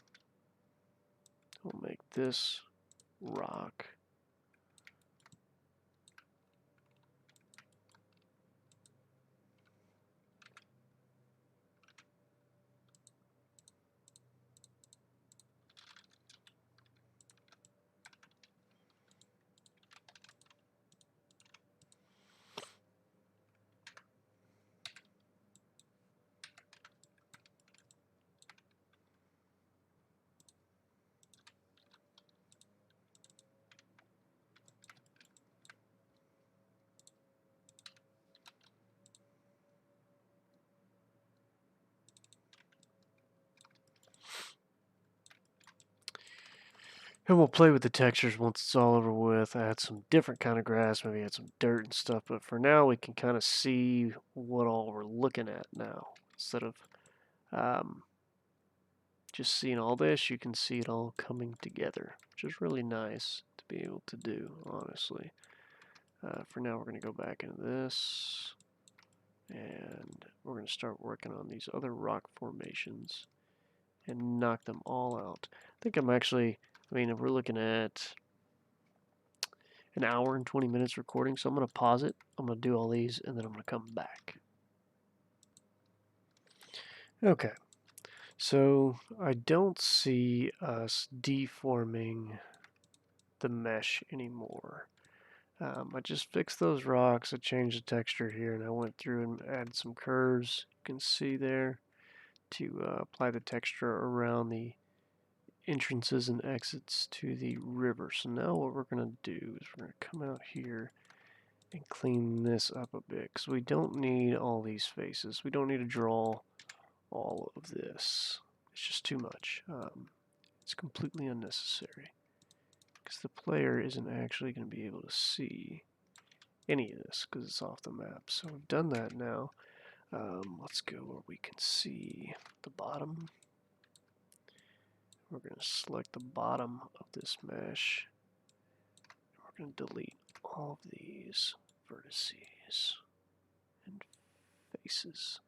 We'll make this rock. And we'll play with the textures once it's all over with. Add some different kind of grass, maybe add some dirt and stuff. But for now, we can kind of see what all we're looking at now. Instead of just seeing all this, you can see it all coming together, which is really nice to be able to do, honestly. For now, we're going to go back into this. And we're going to start working on these other rock formations and knock them all out. I think I'm actually, I mean, if we're looking at an hour and 20 minutes recording, so I'm going to pause it. I'm going to do all these, and then I'm going to come back. Okay, so I don't see us deforming the mesh anymore. I just fixed those rocks. I changed the texture here, and I went through and added some curves. You can see there to apply the texture around the entrances and exits to the river. So now what we're going to do is we're going to come out here and clean this up a bit, because we don't need all these faces. We don't need to draw all of this. It's just too much. It's completely unnecessary, because the player isn't actually going to be able to see any of this because it's off the map. So we've done that now. Let's go where we can see the bottom. We're going to select the bottom of this mesh. We're going to delete all of these vertices and faces.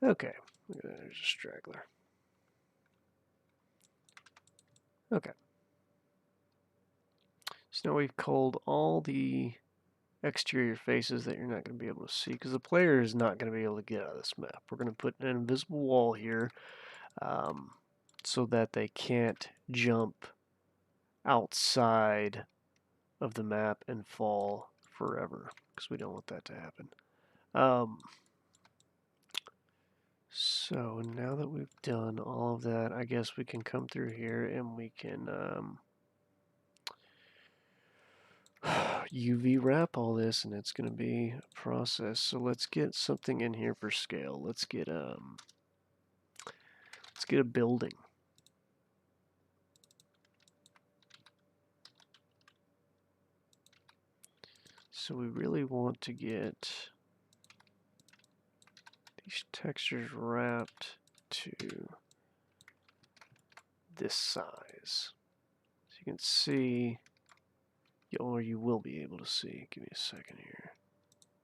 Okay, look at that, there's a straggler. Okay. So now we've culled all the exterior faces that you're not going to be able to see, because the player is not going to be able to get out of this map. We're going to put an invisible wall here so that they can't jump outside of the map and fall forever, because we don't want that to happen. So now that we've done all of that, I guess we can come through here and we can UV wrap all this, and it's going to be a process. So let's get something in here for scale. Let's get a building. So we really want to get these textures wrapped to this size. So you can see, or you will be able to see. Give me a second here.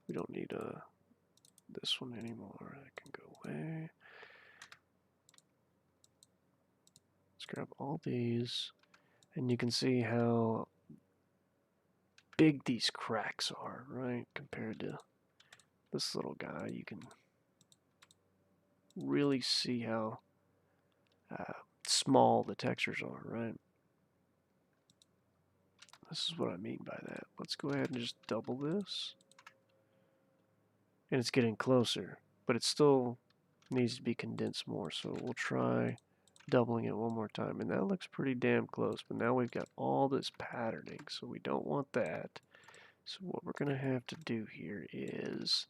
We don't need this one anymore. That can go away. Let's grab all these, and you can see how big these cracks are, right? Compared to this little guy, you can really see how small the textures are, right? This is what I mean by that. Let's go ahead and just double this. And it's getting closer, but it still needs to be condensed more. So we'll try doubling it one more time. And that looks pretty damn close, but now we've got all this patterning, so we don't want that. So what we're going to have to do here is,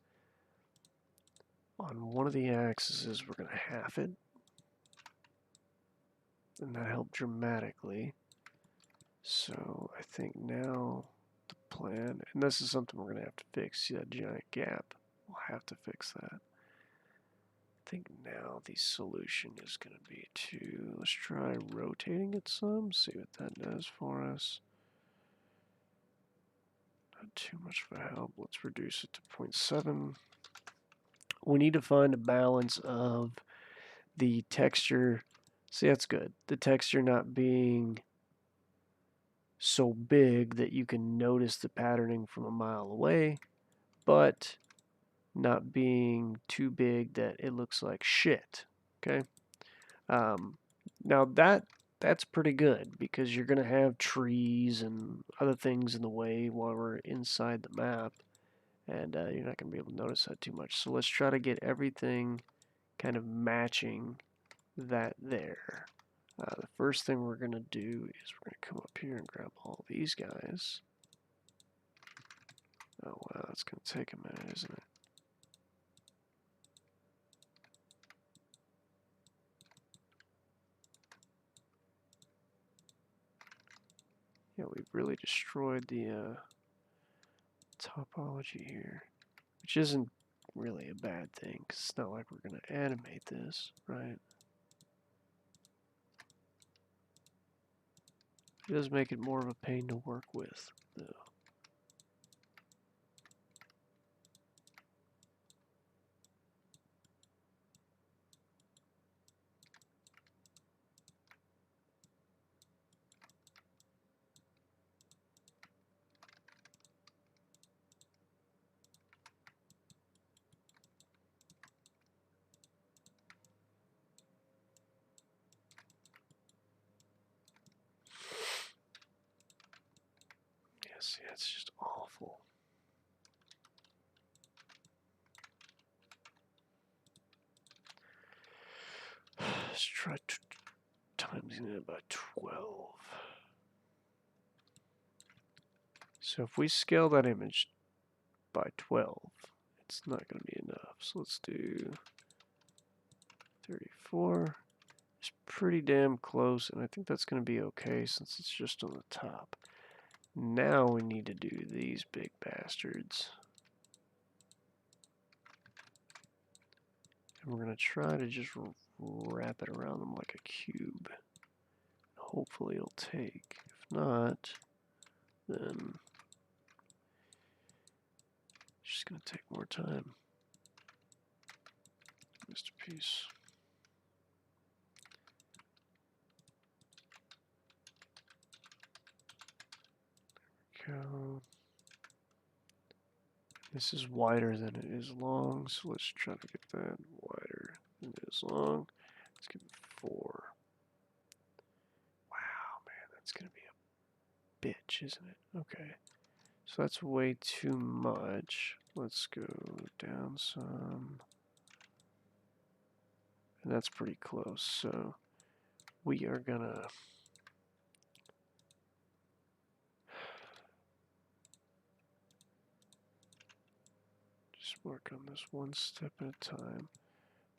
on one of the axes, we're going to half it. And that helped dramatically. So I think now the plan, and this is something we're going to have to fix. See that giant gap? We'll have to fix that. I think now the solution is going to be to, let's try rotating it some, see what that does for us. Not too much of a help. Let's reduce it to 0.7. We need to find a balance of the texture. See, that's good. The texture not being so big that you can notice the patterning from a mile away, but not being too big that it looks like shit. Okay. Now that's pretty good, because you're going to have trees and other things in the way while we're inside the map, and you're not going to be able to notice that too much. So let's try to get everything kind of matching that there. The first thing we're going to do is we're going to come up here and grab all these guys. Oh wow, that's going to take a minute, isn't it? Yeah, we've really destroyed the topology here, which isn't really a bad thing, because it's not like we're going to animate this, right? It does make it more of a pain to work with, though. See, that's just awful. Let's try timesing it by 12. So if we scale that image by 12, it's not going to be enough. So let's do 34. It's pretty damn close, and I think that's going to be okay since it's just on the top. Now we need to do these big bastards. And we're going to try to just wrap it around them like a cube. Hopefully it'll take. If not, then it's just going to take more time. Missed a piece. Go. This is wider than it is long, so let's try to get that wider than it is long. Let's give it 4. Wow, man, that's going to be a bitch, isn't it? Okay. So that's way too much. Let's go down some. And that's pretty close. So we are going to just work on this one step at a time.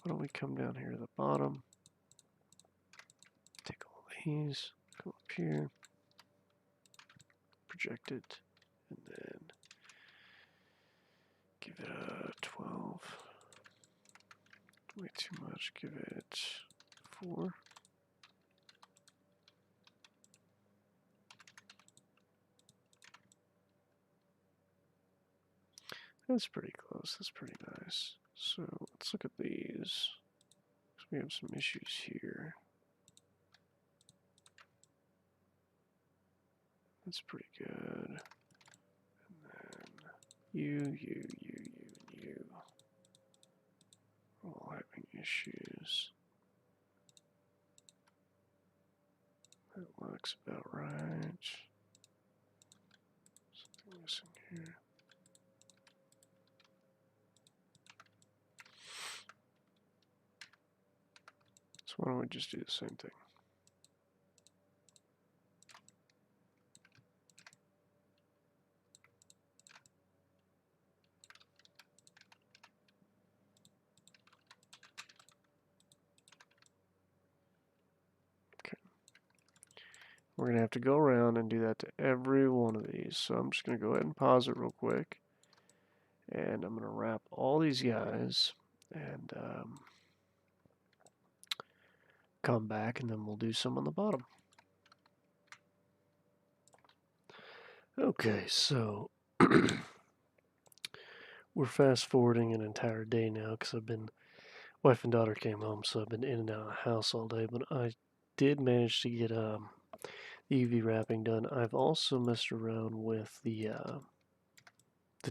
Why don't we come down here to the bottom, take all these, come up here, project it, and then give it a 12. Way too much, give it 4. That's pretty close, that's pretty nice. So let's look at these. We have some issues here. That's pretty good. And then you, and you. We're all having issues. That looks about right. Something missing here. So why don't we just do the same thing? Okay. We're going to have to go around and do that to every one of these. So I'm just going to go ahead and pause it real quick. And I'm going to wrap all these guys and come back, and then we'll do some on the bottom. Okay, so we're fast forwarding an entire day now because wife and daughter came home, so I've been in and out of the house all day, but I did manage to get the UV wrapping done. I've also messed around with the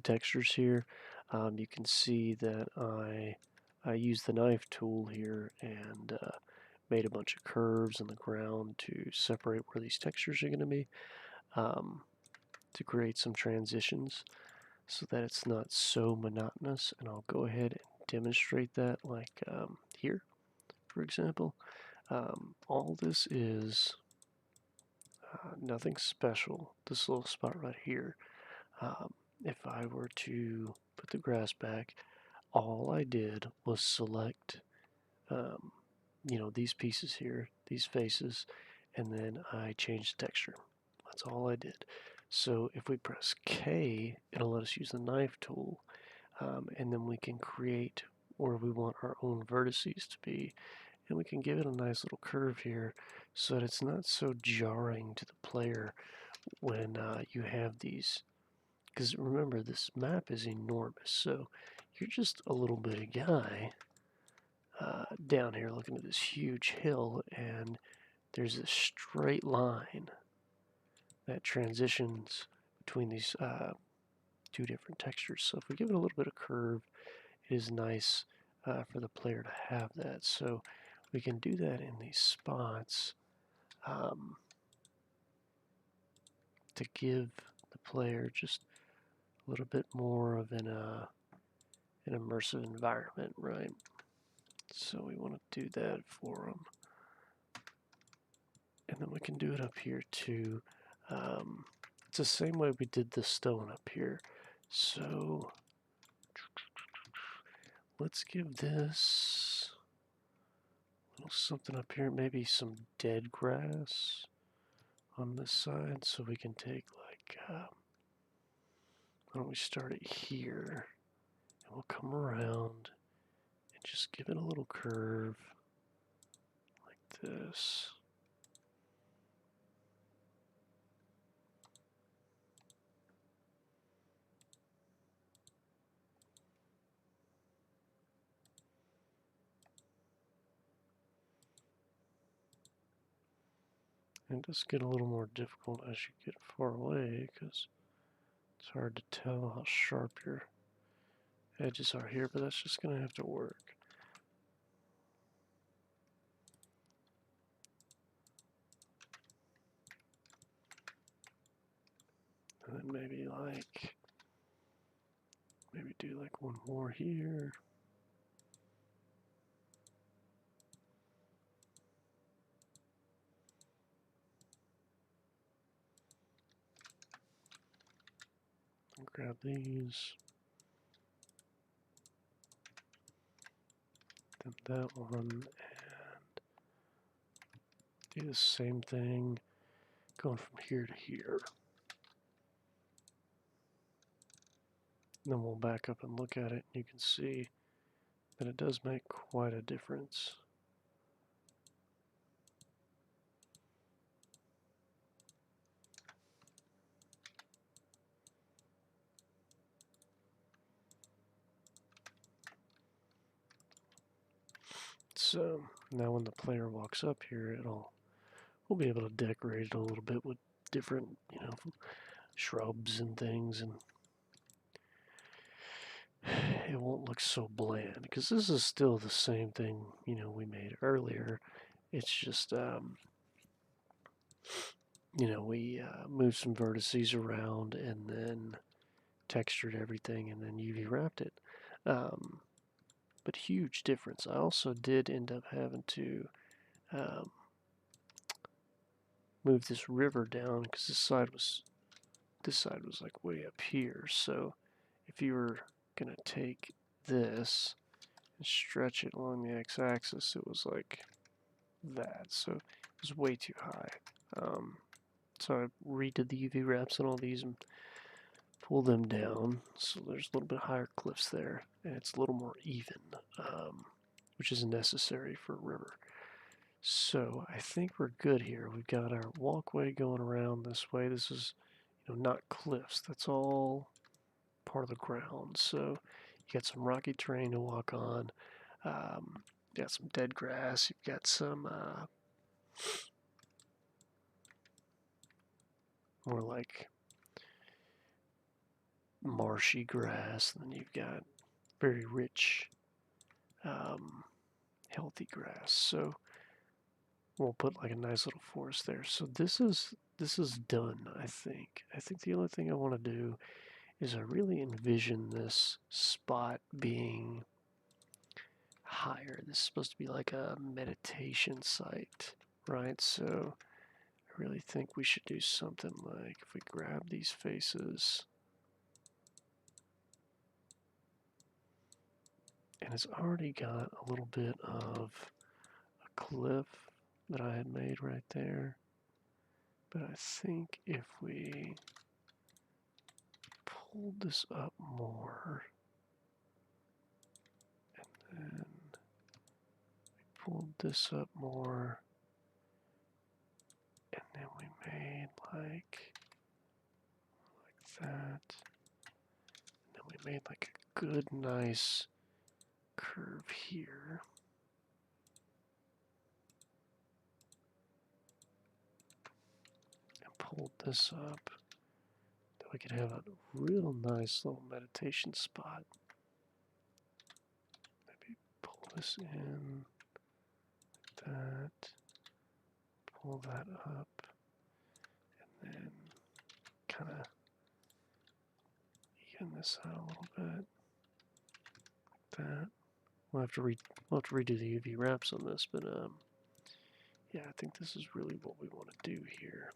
textures here. You can see that I used the knife tool here and made a bunch of curves in the ground to separate where these textures are going to be, to create some transitions so that it's not so monotonous. And I'll go ahead and demonstrate that, like here, for example. All this is nothing special. This little spot right here. If I were to put the grass back, all I did was select these pieces here, these faces, and then I changed the texture. That's all I did. So if we press K, it'll let us use the knife tool, and then we can create where we want our own vertices to be, and we can give it a nice little curve here so that it's not so jarring to the player when you have these. Because remember, this map is enormous, so you're just a little bitty guy down here looking at this huge hill, and there's this straight line that transitions between these two different textures. So if we give it a little bit of curve, it is nice for the player to have that. So we can do that in these spots to give the player just a little bit more of an immersive environment, right? So we want to do that for them. And then we can do it up here too. It's the same way we did the stone up here. So let's give this a little something up here, maybe some dead grass on this side, so we can take like, why don't we start it here, and we'll come around and just give it a little curve like this. And it does get a little more difficult as you get far away because it's hard to tell how sharp your edges are here, but that's just going to have to work. And then maybe do like one more here. I'll grab these. Then that one, and do the same thing going from here to here. And then we'll back up and look at it, and you can see that it does make quite a difference. So now when the player walks up here, we'll be able to decorate it a little bit with different, shrubs and things, and it won't look so bland because this is still the same thing, we made earlier. It's just, we moved some vertices around and then textured everything and then UV wrapped it. But huge difference. I also did end up having to move this river down because this side was like way up here. So if you were gonna take this and stretch it along the x-axis, it was like that. So it was way too high. So I redid the UV wraps on all these and pulled them down. So there's a little bit higher cliffs there, and it's a little more even, which is necessary for a river. So I think we're good here. We've got our walkway going around this way. This is, not cliffs. That's all part of the ground. So you got some rocky terrain to walk on. You got some dead grass. You've got some more like marshy grass. And then you've got very rich, healthy grass. So we'll put like a nice little forest there. So this is done, I think. I think the only thing I want to do is I really envision this spot being higher. This is supposed to be like a meditation site, right? So I really think we should do something like if we grab these faces, and it's already got a little bit of a cliff that I had made right there. But I think if we pulled this up more, and then we pulled this up more, and then we made like that, and then we made like a good, nice curve here. And pulled this up, then we could have a real nice little meditation spot. Maybe pull this in like that, pull that up, and then kind of this out a little bit. Like that. We'll have to redo the UV wraps on this, but yeah, I think this is really what we want to do here.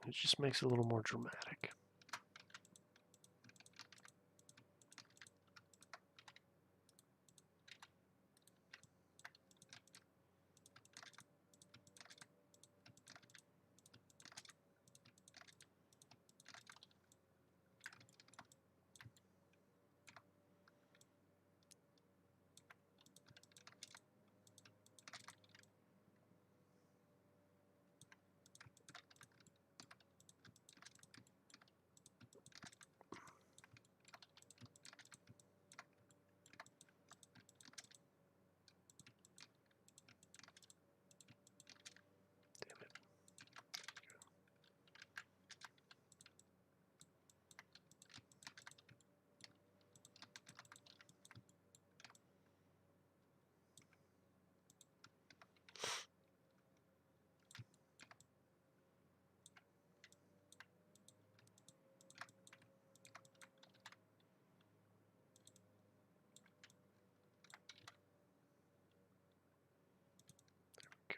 And it just makes it a little more dramatic.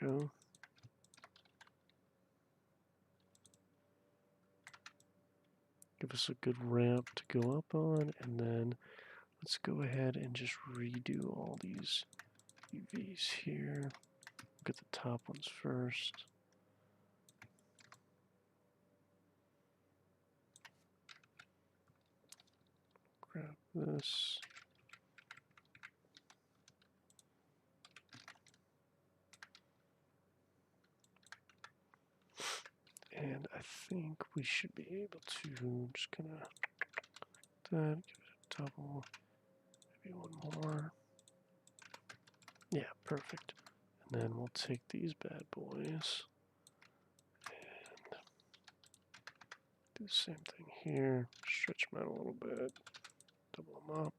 Go. Give us a good ramp to go up on, and then let's go ahead and just redo all these UVs here. Look at the top ones first. Grab this. And I think we should be able to just kind of that, give it a double, maybe one more. Yeah, perfect. And then we'll take these bad boys and do the same thing here. Stretch them out a little bit, double them up.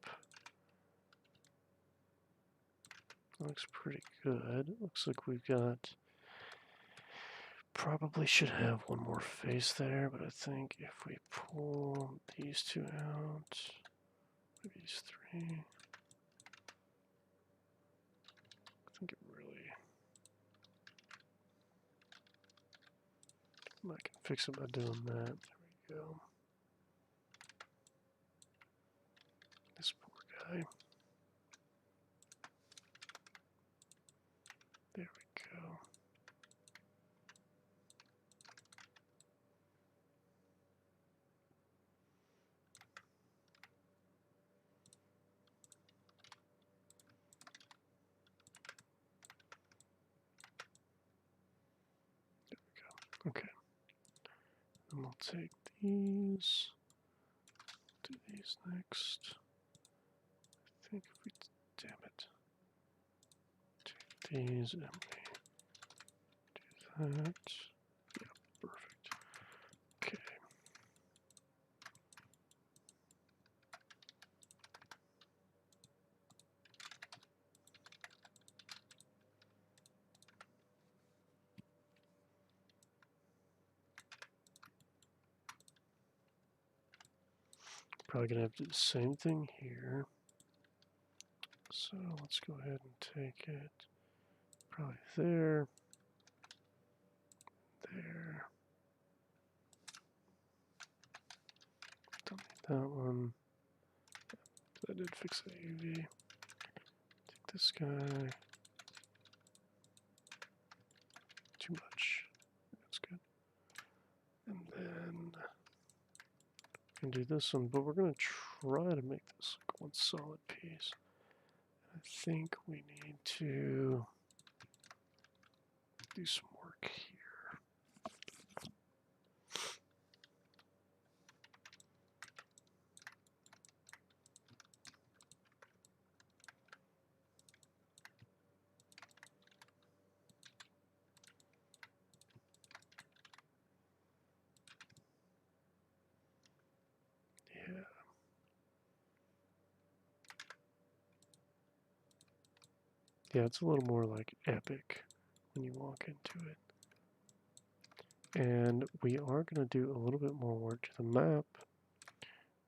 Looks pretty good. Looks like we've got, probably should have one more face there, but I think if we pull these two out, maybe these three, I think it really, I can fix it by doing that. There we go. This poor guy. There we go. Okay. And we'll take these, do these next. I think if we, damn it. Take these and we do that. Yeah, perfect. Okay. Probably gonna have to do the same thing here. So let's go ahead and take it probably there, there. Don't need that one. I did fix the UV. Take this guy. Too much. That's good. And then we can do this one, but we're gonna try to make this like one solid piece. I think we need to do some work here. Yeah. Yeah, it's a little more like epic when you walk into it. And we are going to do a little bit more work to the map.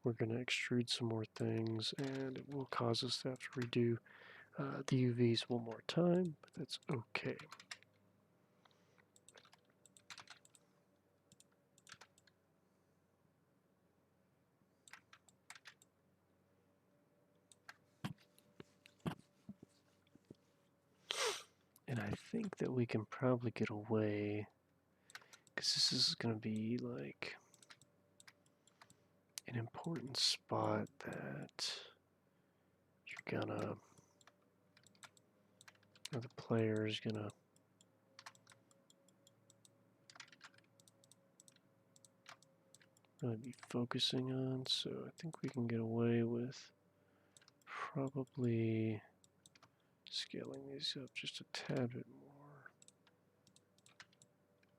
We're going to extrude some more things, and it will cause us to have to redo the UVs one more time, but that's okay. And I think that we can probably get away, because this is going to be like an important spot that you're gonna, or the player is gonna really be focusing on. So I think we can get away with probably scaling these up just a tad bit more.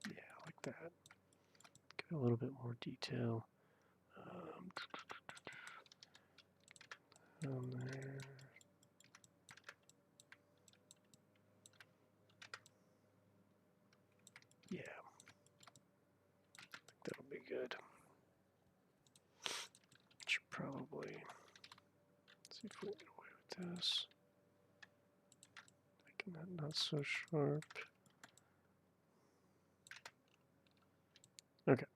Yeah, like that. Get a little bit more detail. On there. Yeah, I think that'll be good. Should probably see if we can get away with this. Making that not so sharp. Okay.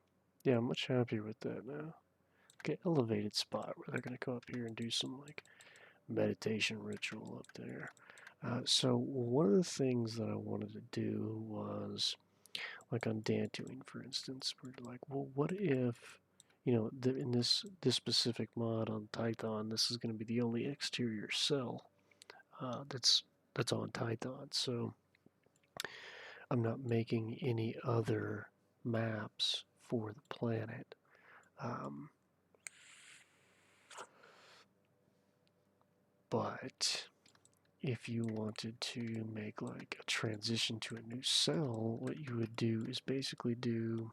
Yeah, I'm much happier with that now. Okay, elevated spot where they're going to come up here and do some like meditation ritual up there. So one of the things that I wanted to do was, like on Dantooine, for instance, we're like, well, what if, in this specific mod on Tython, this is going to be the only exterior cell that's on Tython. So I'm not making any other maps for the planet. But if you wanted to make like a transition to a new cell, what you would do is basically do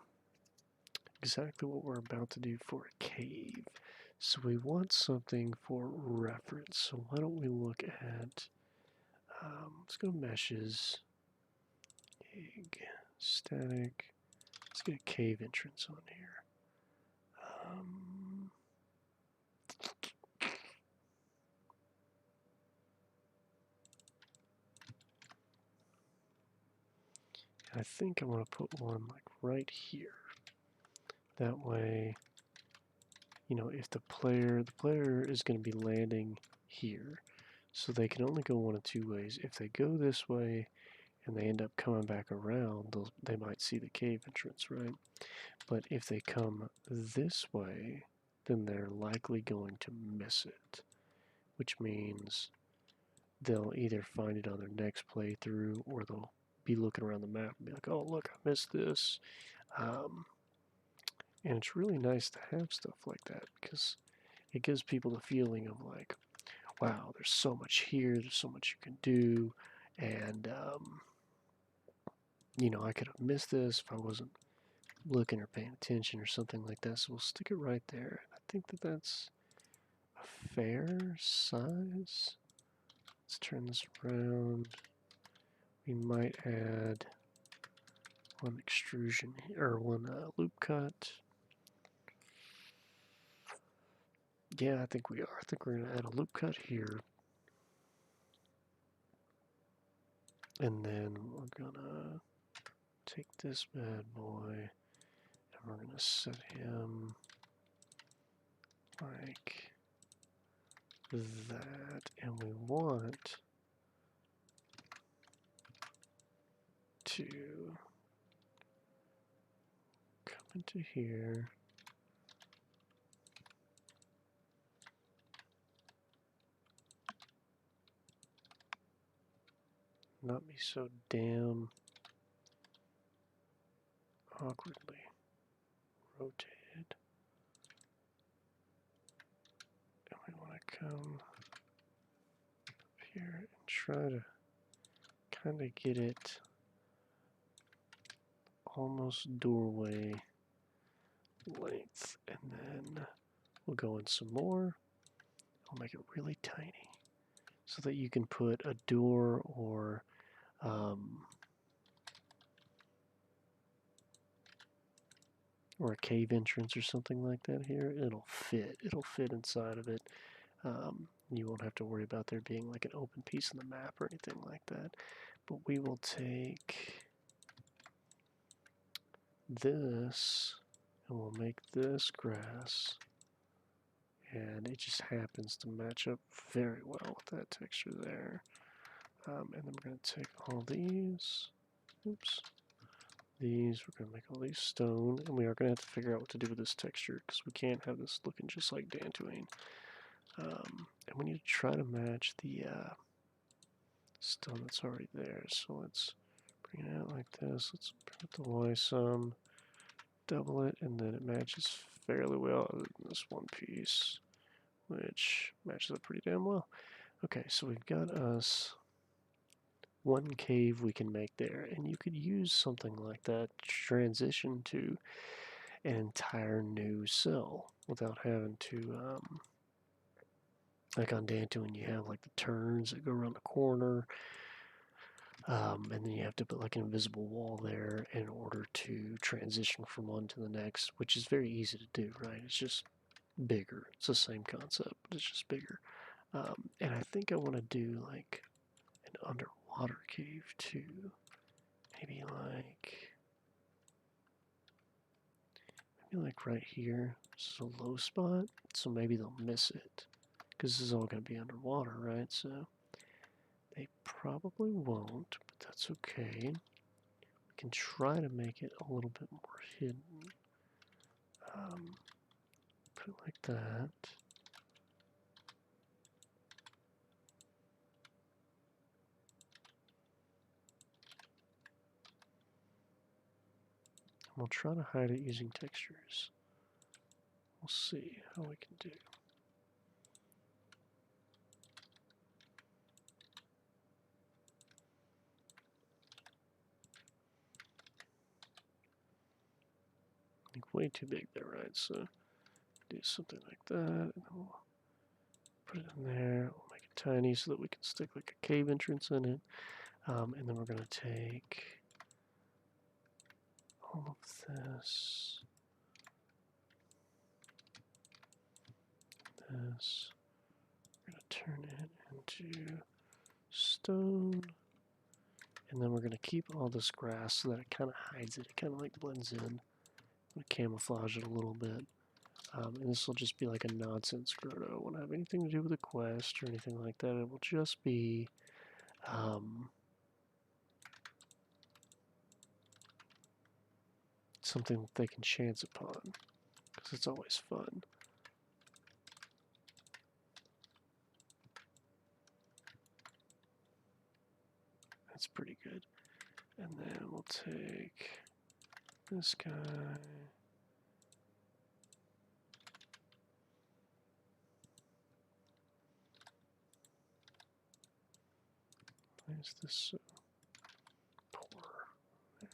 exactly what we're about to do for a cave. So we want something for reference. So why don't we look at, let's go meshes, egg, static. Let's get a cave entrance on here. I think I'm going to put one like right here. That way, if the player is going to be landing here, so they can only go one of two ways. If they go this way and they end up coming back around, they might see the cave entrance, right? But if they come this way, then they're likely going to miss it, which means they'll either find it on their next playthrough or they'll be looking around the map and be like, oh, look, I missed this. And it's really nice to have stuff like that because it gives people the feeling of like, wow, there's so much here, there's so much you can do, and I could have missed this if I wasn't looking or paying attention or something like that. So we'll stick it right there. I think that that's a fair size. Let's turn this around. We might add one extrusion or one loop cut. Yeah, I think we are. I think we're going to add a loop cut here. And then we're going to take this bad boy and we're going to set him like that. And we want to come into here. Not be so damn awkwardly rotated. And we want to come up here and try to kind of get it almost doorway length. And then we'll go in some more. I'll make it really tiny so that you can put a door or or a cave entrance or something like that here, it'll fit. It'll fit inside of it. You won't have to worry about there being like an open piece in the map or anything like that. But we will take this and we'll make this grass. And it just happens to match up very well with that texture there. And then we're going to take all these. Oops. These, we're going to make all these stone, and we are going to have to figure out what to do with this texture, because we can't have this looking just like Dantooine. And we need to try to match the stone that's already there. So let's bring it out like this. Let's bring up the Y some, double it, and then it matches fairly well other than this one piece, which matches up pretty damn well. Okay, so we've got us one cave we can make there, and you could use something like that to transition to an entire new cell without having to, like on Dantooine, you have like the turns that go around the corner, and then you have to put like an invisible wall there in order to transition from one to the next, which is very easy to do, right? It's just bigger. It's the same concept, but it's just bigger. And I think I want to do like an underwater cave too. Maybe like right here. This is a low spot, so maybe they'll miss it. Because this is all going to be underwater, right? So they probably won't, but that's okay. We can try to make it a little bit more hidden. Put it like that. We'll try to hide it using textures. We'll see how we can do. I think way too big there, right? So do something like that, and then we'll put it in there. We'll make it tiny so that we can stick like a cave entrance in it. And then we're going to take all of this. This. We're going to turn it into stone. And then we're going to keep all this grass so that it kind of hides it. It kind of like blends in. I'm going to camouflage it a little bit. And this will just be like a nonsense grotto. It won't have anything to do with a quest or anything like that. It will just be something that they can chance upon. Because it's always fun. That's pretty good. And then we'll take this guy. Why is this so poor? There.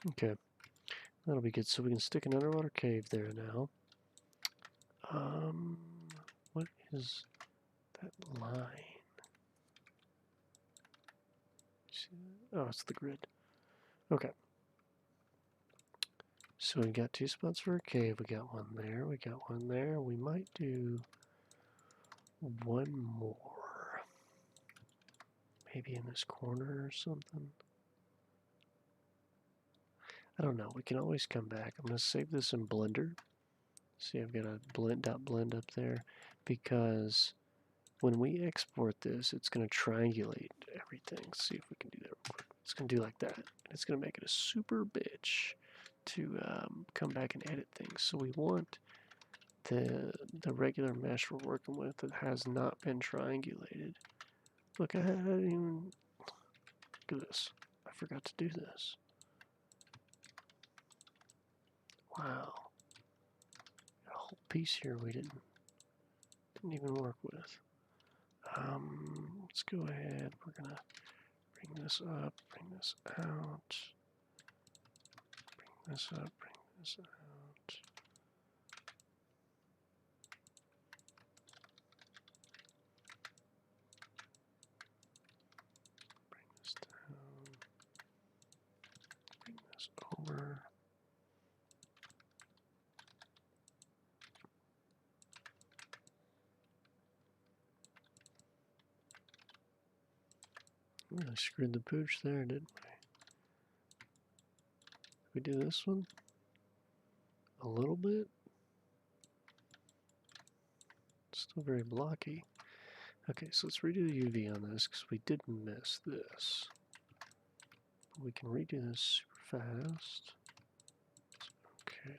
Okay, that'll be good. So we can stick an underwater cave there now. What is that line? See that? Oh, it's the grid. Okay. So we got 2 spots for a cave. We got one there. We got one there. We might do one more. Maybe in this corner or something. I don't know. We can always come back. I'm going to save this in Blender. See, I've got a blend up there because when we export this, it's going to triangulate everything. See if we can do that real quick. It's going to do like that. It's going to make it a super bitch to come back and edit things. So we want the regular mesh we're working with that has not been triangulated. Look, I didn't even... Look at this. I forgot to do this. Wow. Got a whole piece here we didn't didn't even work with. Let's go ahead. We're gonna bring this up, bring this out, bring this up, bring this out. Bring this down, bring this over. Really screwed the pooch there, didn't we? We do this one a little bit. Still very blocky. Okay, so let's redo the UV on this because we did miss this. We can redo this super fast. Okay.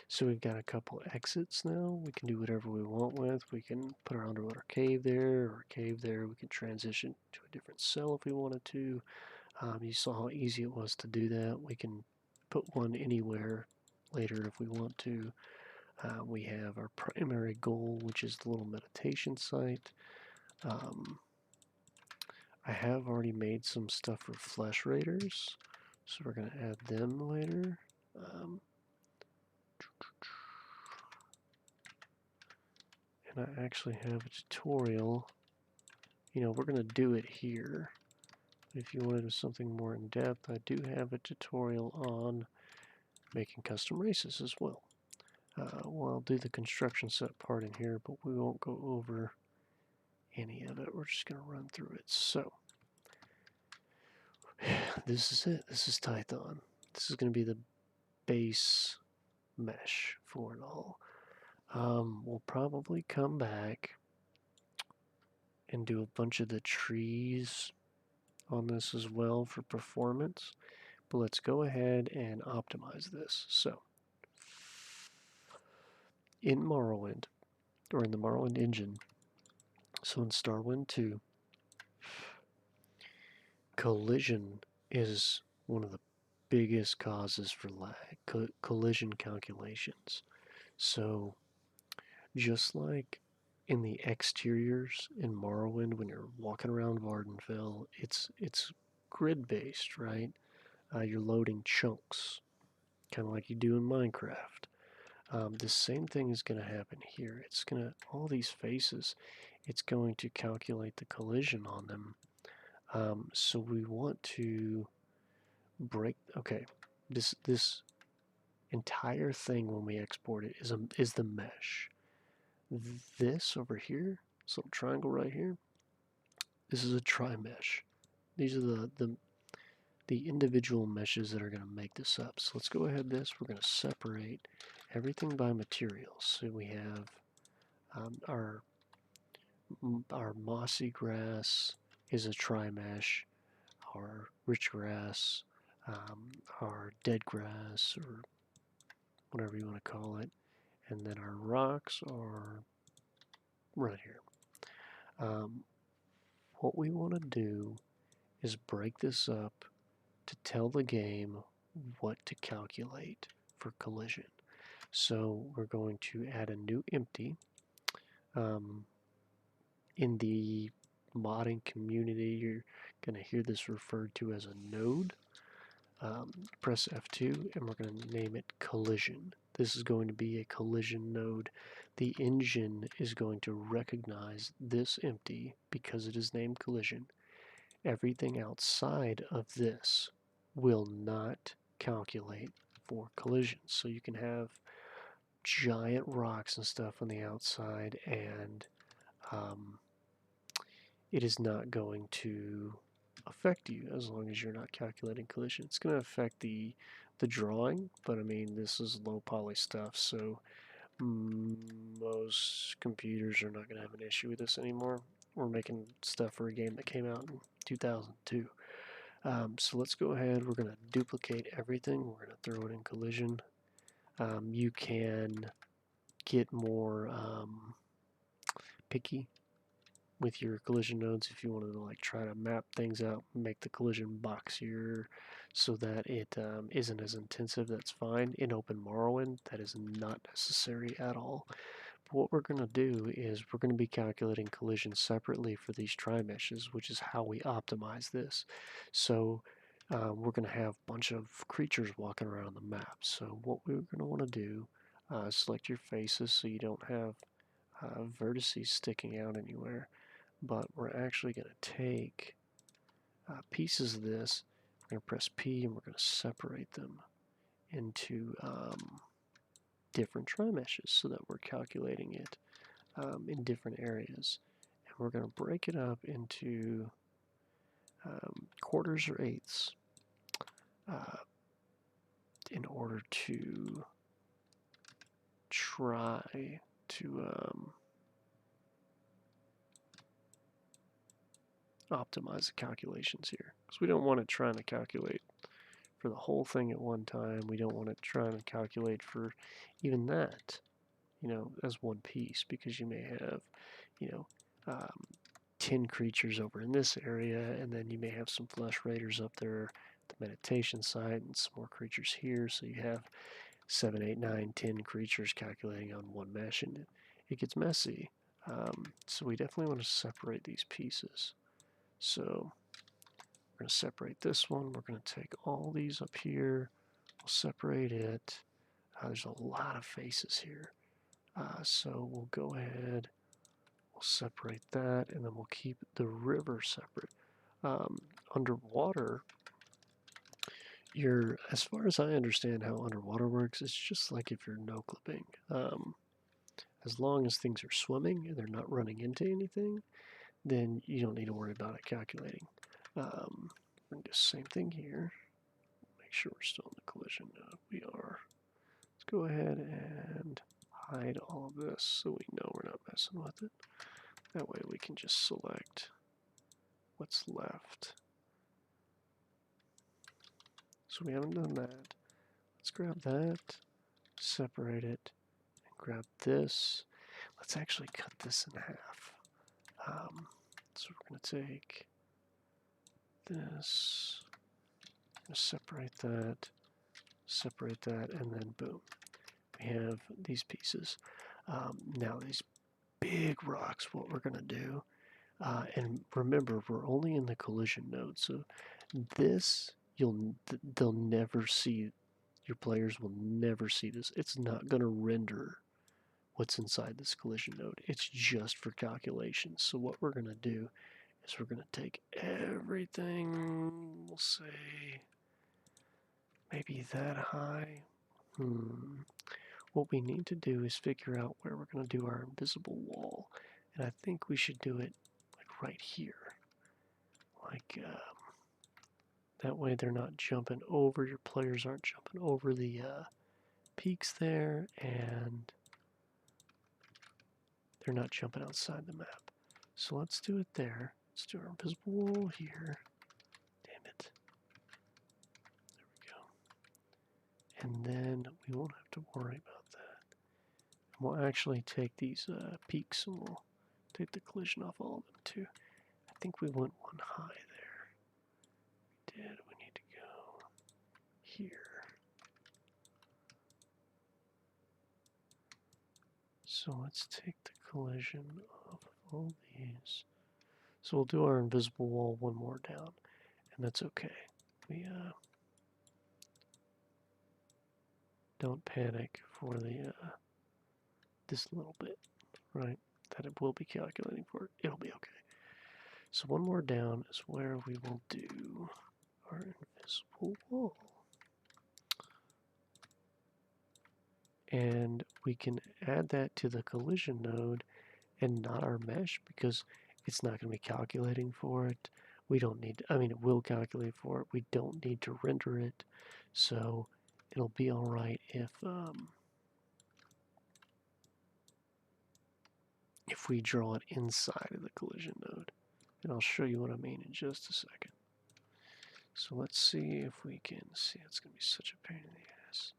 So we've got a couple exits now. We can do whatever we want with. We can put our underwater cave there or cave there. We can transition to a different cell if we wanted to. You saw how easy it was to do that. We can put one anywhere later if we want to. We have our primary goal, which is the little meditation site. I have already made some stuff for flesh raiders, so we're going to add them later. And I actually have a tutorial. You know, we're going to do it here. If you wanted something more in depth, I do have a tutorial on making custom races as well. Well, I'll do the construction set part in here, but we won't go over any of it. We're just going to run through it. So, this is it. This is Tython. This is going to be the base mesh for it all. We'll probably come back and do a bunch of the trees on this as well for performance. But let's go ahead and optimize this. So, in Morrowind, or in the Morrowind engine, so in Starwind 2, collision is one of the biggest causes for lag, collision calculations. So, just like in the exteriors in Morrowind, when you're walking around Vardenfell, it's grid-based, right? You're loading chunks, kind of like you do in Minecraft. The same thing is going to happen here. It's going to, all these faces, it's going to calculate the collision on them. So we want to break, okay, this entire thing when we export it is the mesh. This over here, this little triangle right here, this is a tri-mesh. These are the individual meshes that are going to make this up. So let's go ahead we're going to separate everything by materials. So we have our mossy grass is a tri-mesh, our rich grass, our dead grass, or whatever you want to call it, and then our rocks are right here. What we want to do is break this up to tell the game what to calculate for collision. So we're going to add a new empty. In the modding community, you're going to hear this referred to as a node. Press F2 and we're going to name it collision. This is going to be a collision node. The engine is going to recognize this empty because it is named collision. Everything outside of this will not calculate for collisions. So you can have giant rocks and stuff on the outside, and it is not going to affect you as long as you're not calculating collision. It's going to affect the drawing, but I mean, this is low poly stuff, so most computers are not going to have an issue with this anymore. We're making stuff for a game that came out in 2002. So let's go ahead. We're going to duplicate everything. We're going to throw it in collision. You can get more picky with your collision nodes if you wanted to like try to map things out, make the collision boxier so that it isn't as intensive. That's fine. In Open Morrowind, that is not necessary at all. But what we're going to do is we're going to be calculating collision separately for these tri-meshes, which is how we optimize this. So we're going to have a bunch of creatures walking around the map. So what we're going to want to do, select your faces so you don't have vertices sticking out anywhere. But we're actually going to take pieces of this. We're going to press P and we're going to separate them into different tri-meshes so that we're calculating it in different areas. And we're going to break it up into quarters or eighths in order to try to optimize the calculations here. Because we don't want it trying to calculate for the whole thing at one time. We don't want it trying to calculate for even that, as one piece, because you may have, 10 creatures over in this area, and then you may have some flesh raiders up there at the meditation site and some more creatures here, so you have 7, 8, 9, 10 creatures calculating on one mesh, and it gets messy. So we definitely want to separate these pieces. So we're going to separate this one. We're going to take all these up here. We'll separate it. There's a lot of faces here. So we'll go ahead, we'll separate that, and then we'll keep the river separate. Underwater, as far as I understand how underwater works, it's just like if you're no clipping. As long as things are swimming and they're not running into anything, then you don't need to worry about it calculating. We're going to do the same thing here. Make sure we're still in the collision node. We are. Let's go ahead and hide all of this so we know we're not messing with it. That way we can just select what's left. So we haven't done that. Let's grab that, separate it, and grab this. Let's actually cut this in half. So we're going to take this, separate that, and then boom. We have these pieces. Now these big rocks, what we're going to do, and remember, we're only in the collision node, so this, they'll never see, your players will never see this. It's not going to render what's inside this collision node. It's just for calculations. So what we're going to do is we're going to take everything, we'll say, maybe that high. What we need to do is figure out where we're going to do our invisible wall. And I think we should do it like right here. Like, that way they're not jumping over, your players aren't jumping over the peaks there, and they're not jumping outside the map. So let's do it there. Let's do our invisible wall here. Damn it. There we go. And then we won't have to worry about that. And we'll actually take these peaks and we'll take the collision off all of them too. I think we went one high there. We did. We need to go here. So let's take the collision off of all these. So we'll do our invisible wall one more down, and that's okay. We don't panic for the this little bit, right? That it will be calculating for it. It'll be okay. So one more down is where we will do our invisible wall. And we can add that to the collision node and not our mesh because it's not going to be calculating for it. We don't need, it will calculate for it. We don't need to render it. So it'll be all right if we draw it inside of the collision node. And I'll show you what I mean in just a second. So let's see if we can see. It's going to be such a pain in the ass.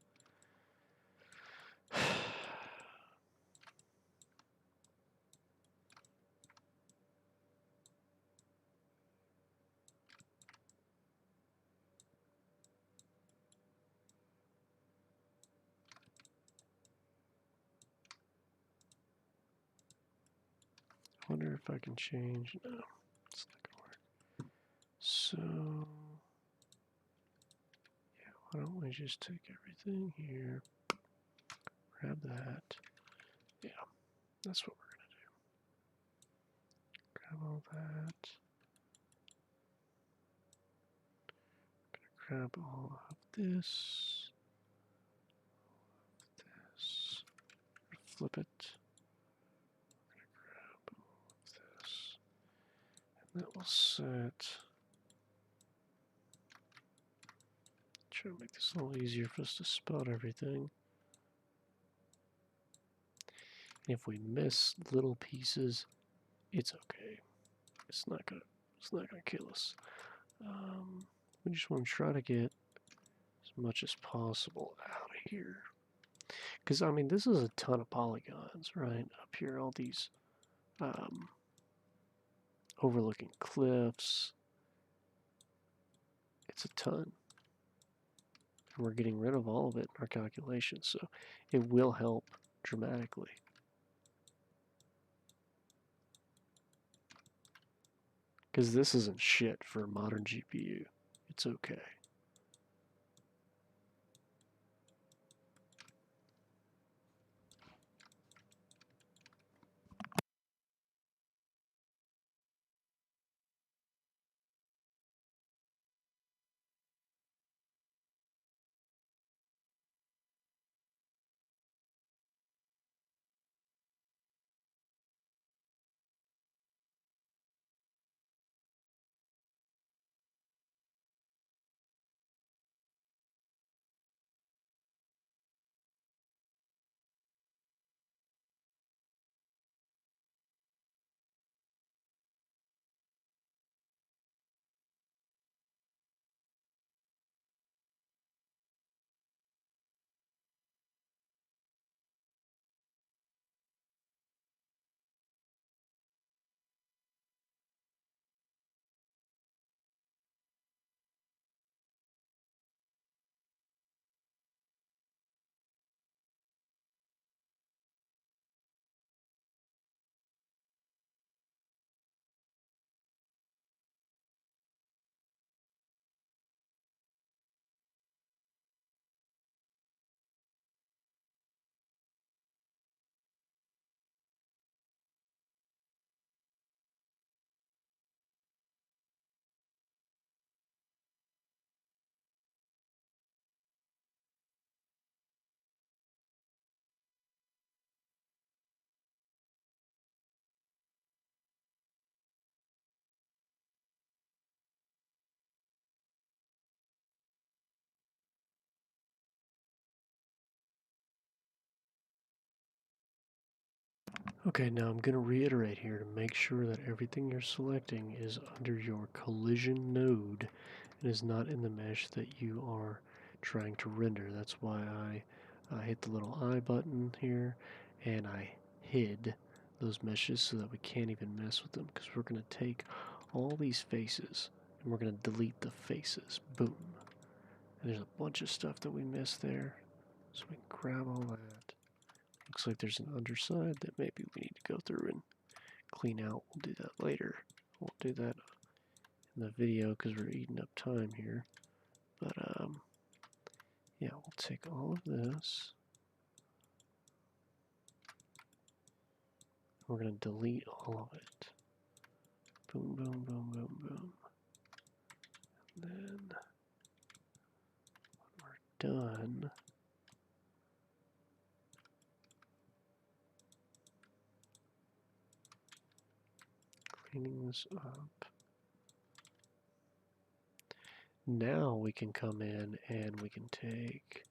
wonder if I can change. No, it's not gonna work. So, yeah, why don't we just take everything here, grab that. Yeah, that's what we're gonna do. Grab all that. Grab all of this. This. Flip it. Grab all of this. And that will set. Try to make this a little easier for us to spot everything. And if we miss little pieces, it's okay. It's not gonna kill us. We just want to try to get as much as possible out of here. Because, I mean, this is a ton of polygons, right? Up here, all these overlooking cliffs. It's a ton. And we're getting rid of all of it in our calculations, so it will help dramatically. Because this isn't shit for a modern GPU. It's okay. Okay, now I'm going to reiterate here to make sure that everything you're selecting is under your collision node and is not in the mesh that you are trying to render. That's why I hit the little I button here and I hid those meshes so that we can't even mess with them, because we're going to take all these faces and we're going to delete the faces. Boom. And there's a bunch of stuff that we missed there, so we can grab all that. Looks like there's an underside that maybe we need to go through and clean out. We'll do that later. We'll do that in the video because we're eating up time here. But yeah, we'll take all of this. We're going to delete all of it. Boom, boom, boom, boom, boom. And then when we're done, cleaning this up, now we can come in and we can take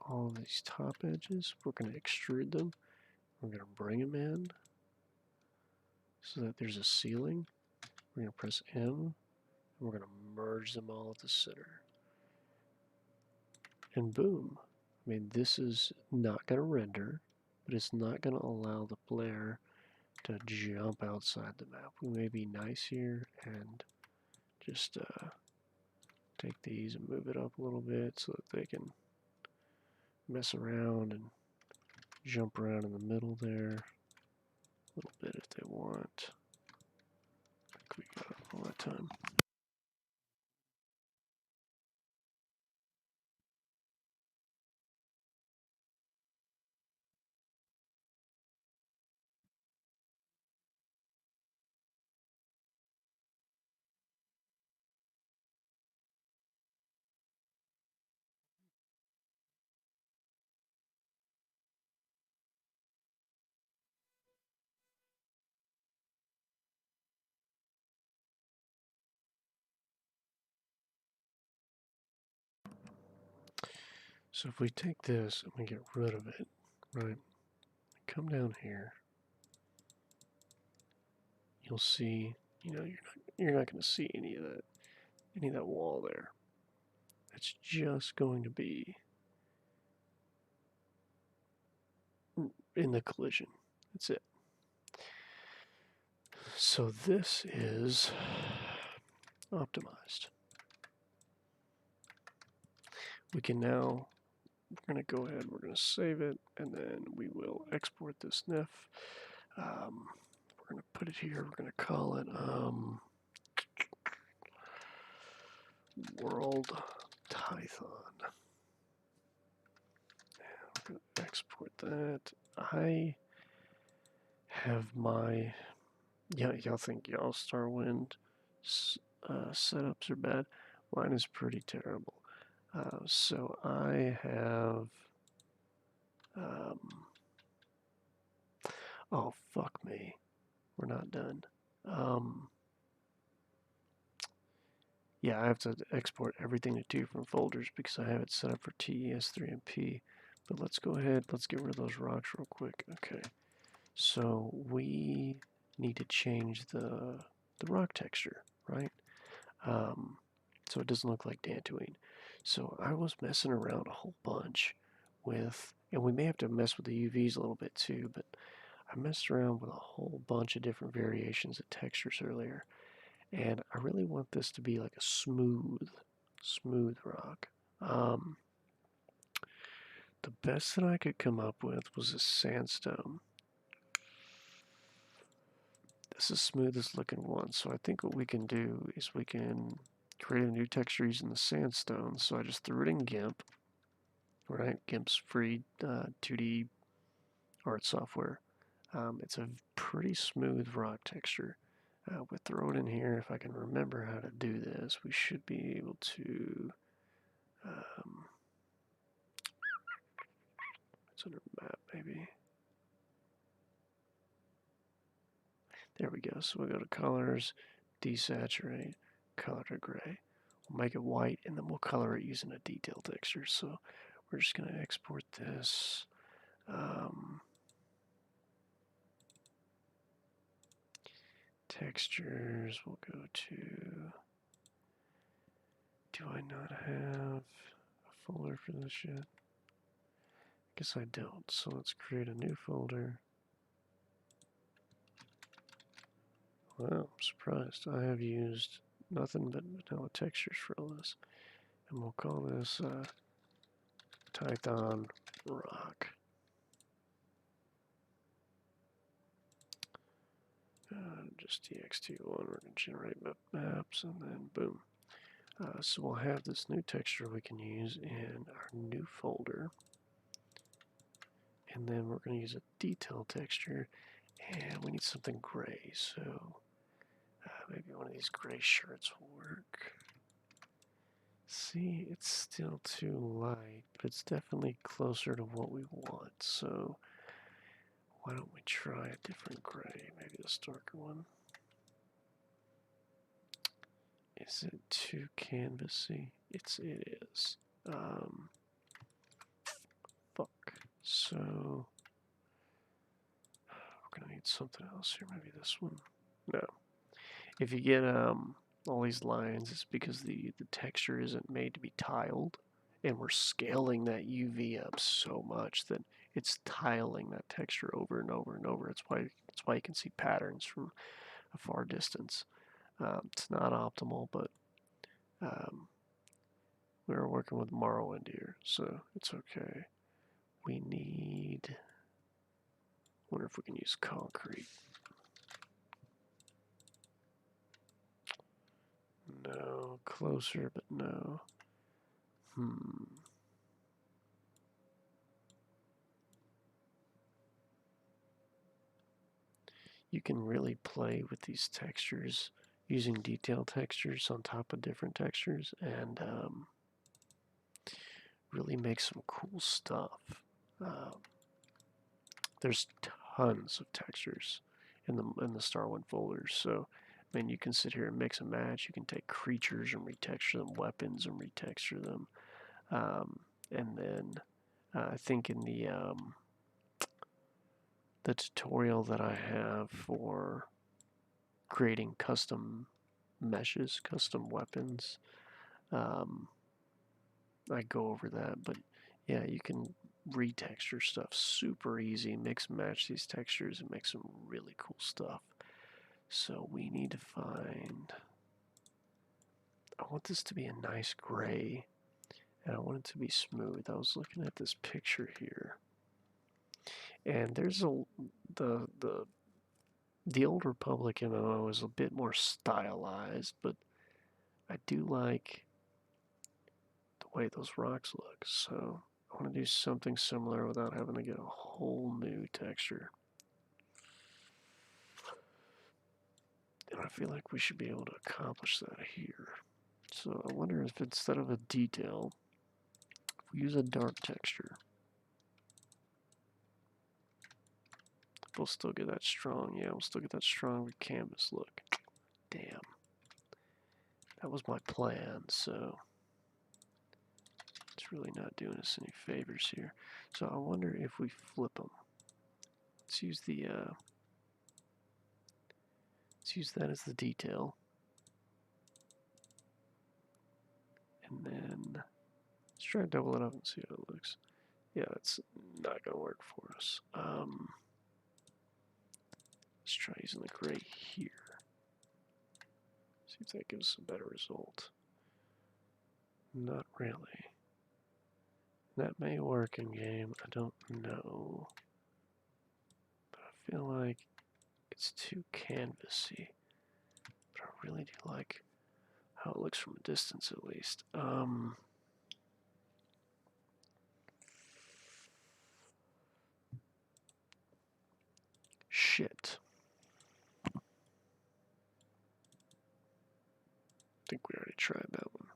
all of these top edges. We're going to extrude them. We're going to bring them in so that there's a ceiling. We're going to press M, and we're going to merge them all at the center. And boom. I mean, this is not going to render, but it's not going to allow the player to jump outside the map. We may be nice here and just take these and move it up a little bit so that they can mess around and jump around in the middle there. little bit if they want. We got all that time. So if we take this and we get rid of it, right? Come down here, you'll see. You're not going to see any of that wall there. It's just going to be in the collision. That's it. So this is optimized. We can now, we're going to go ahead, we're going to save it, and then we will export this NIF. We're going to put it here, we're going to call it World Tython. I'm going to export that. I have my, yeah, y'all think y'all Starwind setups are bad. Mine is pretty terrible. So I have, oh, fuck me. We're not done. Yeah, I have to export everything to 2 different folders because I have it set up for TES3 and P. But let's go ahead, let's get rid of those rocks real quick. Okay, so we need to change the rock texture, right? So it doesn't look like Dantooine. So I was messing around a whole bunch with, and we may have to mess with the UVs a little bit too, but I messed around with a whole bunch of different variations of textures earlier. And I really want this to be like a smooth rock. The best that I could come up with was a sandstone. This is the smoothest looking one. So I think what we can do is we can create a new texture using the sandstone. So I just threw it in GIMP. Right, GIMP's free 2D art software. It's a pretty smooth rock texture. We'll throw it in here. If I can remember how to do this, we should be able to. It's under map, maybe. There we go. So we'll go to colors, desaturate, color to gray. We'll make it white, and then we'll color it using a detail texture. So we're just going to export this. Textures, we'll go to. Do I not have a folder for this yet? I guess I don't. So let's create a new folder. Wow, I'm surprised. I have used nothing but vanilla textures for all this. And we'll call this Tython Rock. Just txt1, we're going to generate maps, and then boom. So we'll have this new texture we can use in our new folder. And then we're going to use a detail texture, and we need something gray. So maybe one of these gray shirts will work. See, it's still too light, but it's definitely closer to what we want. So why don't we try a different gray, maybe this darker one. Is it too canvassy? It is. Fuck. So we're gonna need something else here. Maybe this one. No. If you get all these lines, it's because the texture isn't made to be tiled, and we're scaling that UV up so much that it's tiling that texture over and over and over. That's why you can see patterns from a far distance. It's not optimal, but we're working with Morrowind here, so it's okay. We need Wonder if we can use concrete. No, closer, but no. You can really play with these textures using detail textures on top of different textures and really make some cool stuff. There's tons of textures in the Starwind folders, so I mean you can sit here and mix and match. You can take creatures and retexture them, weapons and retexture them, and then I think in the tutorial that I have for creating custom meshes, custom weapons, I go over that, but yeah, you can retexture stuff super easy, mix and match these textures and make some really cool stuff. So we need to find, I want this to be a nice gray and I want it to be smooth. I was looking at this picture here and there's the old Republic MMO is a bit more stylized, but I do like the way those rocks look, so I want to do something similar without having to get a whole new texture. And I feel like we should be able to accomplish that here. So I wonder if instead of a detail, if we use a dark texture, we'll still get that strong, yeah, we'll still get that strong canvas look. Damn. That was my plan, so it's really not doing us any favors here. So I wonder if we flip them. Let's use the let's use that as the detail. And then let's try to double it up and see how it looks. Yeah, it's not gonna work for us. Let's try using the gray here. See if that gives us a better result. Not really. That may work in game, I don't know. But I feel like it's too canvassy. But I really do like how it looks from a distance at least. Shit. I think we already tried that one.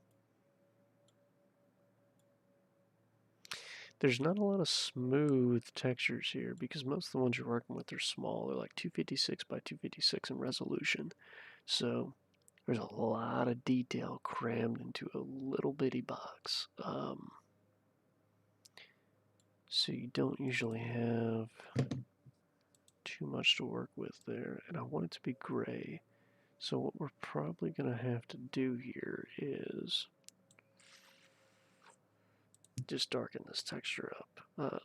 There's not a lot of smooth textures here because most of the ones you're working with are small. They're like 256 by 256 in resolution. So there's a lot of detail crammed into a little bitty box. So you don't usually have too much to work with there. And I want it to be gray. So what we're probably going to have to do here is just darken this texture up,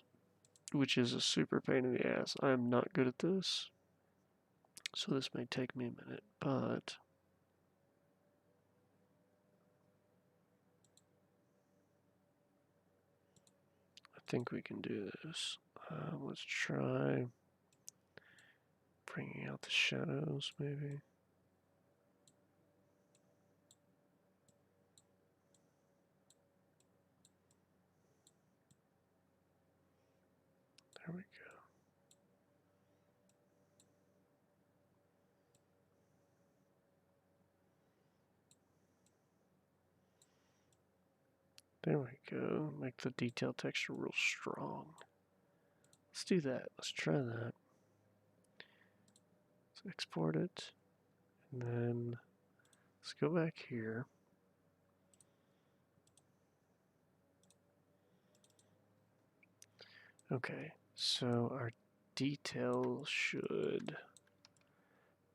which is a super pain in the ass. I am not good at this, so this may take me a minute, but I think we can do this. Let's try bringing out the shadows, maybe. There we go. There we go. Make the detail texture real strong. Let's do that. Let's try that. Let's export it. And then let's go back here. Okay, so our detail should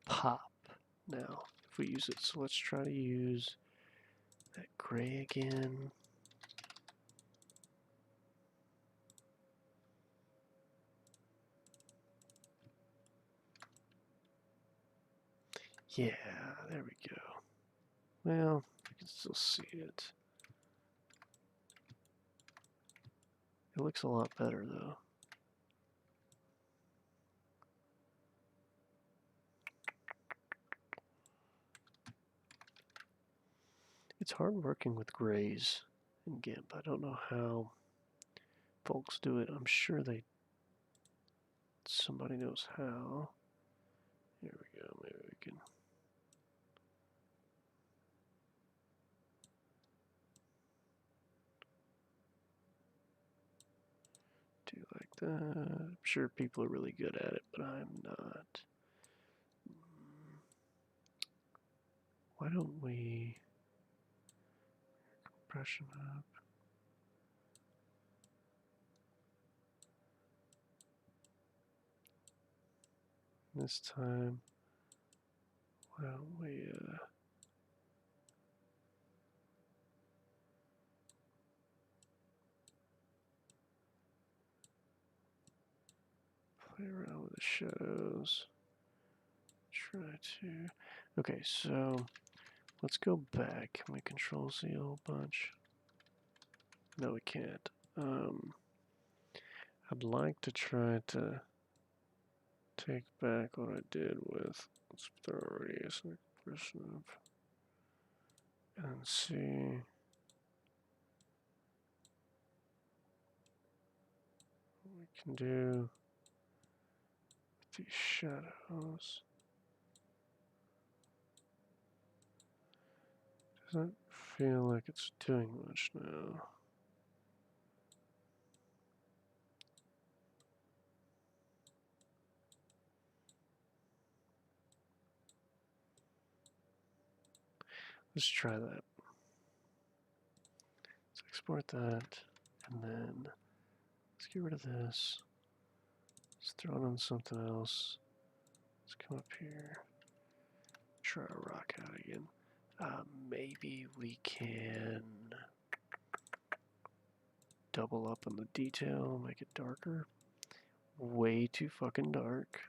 pop now if we use it. So let's try to use that gray again. Yeah, there we go. Well, I can still see it. It looks a lot better though. It's hard working with grays in GIMP. I don't know how folks do it. I'm sure somebody knows how. Here we go. Maybe we can do like that. I'm sure people are really good at it, but I'm not. Why don't we compression up? This time, why don't we play around with the shadows? Try to. Okay, so let's go back. Can we control Z a whole bunch? No, we can't. I'd like to try to take back what I did with, let's throw a radius and compression up and see what we can do with these shadows. Doesn't feel like it's doing much now. Let's try that. Let's export that, and then let's get rid of this. Let's throw it on something else. Let's come up here. Try to rock out again. Maybe we can double up on the detail, make it darker. Way too fucking dark.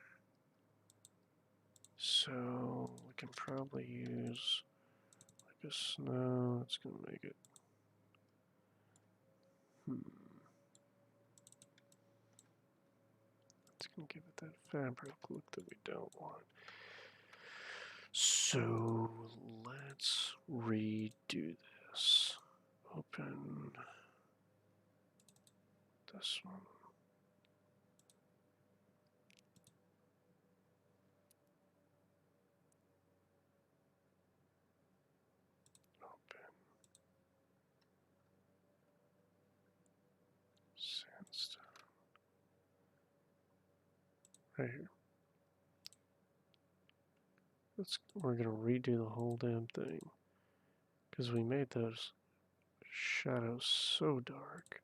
So we can probably use like a snow. It's gonna make it. It's gonna give it that fabric look that we don't want. So let's redo this. Open this one. Open sandstone. Right here. We're gonna redo the whole damn thing because we made those shadows so dark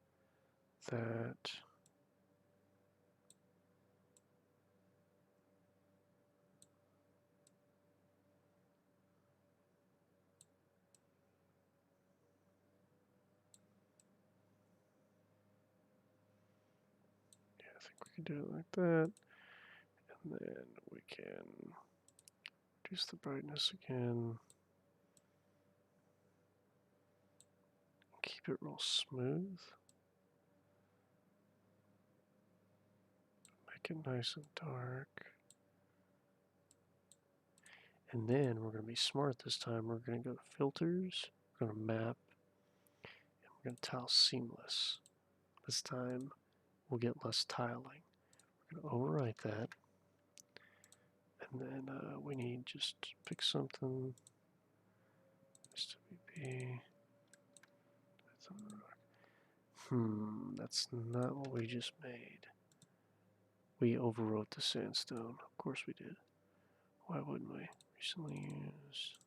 that I think we can do it like that, and then we can reduce the brightness again. Keep it real smooth. Make it nice and dark. And then we're going to be smart this time. We're going to go to filters, we're going to map, and we're going to tile seamless. This time we'll get less tiling. We're going to overwrite that. And then we need just pick something. SWP. That's not what we just made. We overwrote the sandstone. Of course we did. Why wouldn't we? Recently used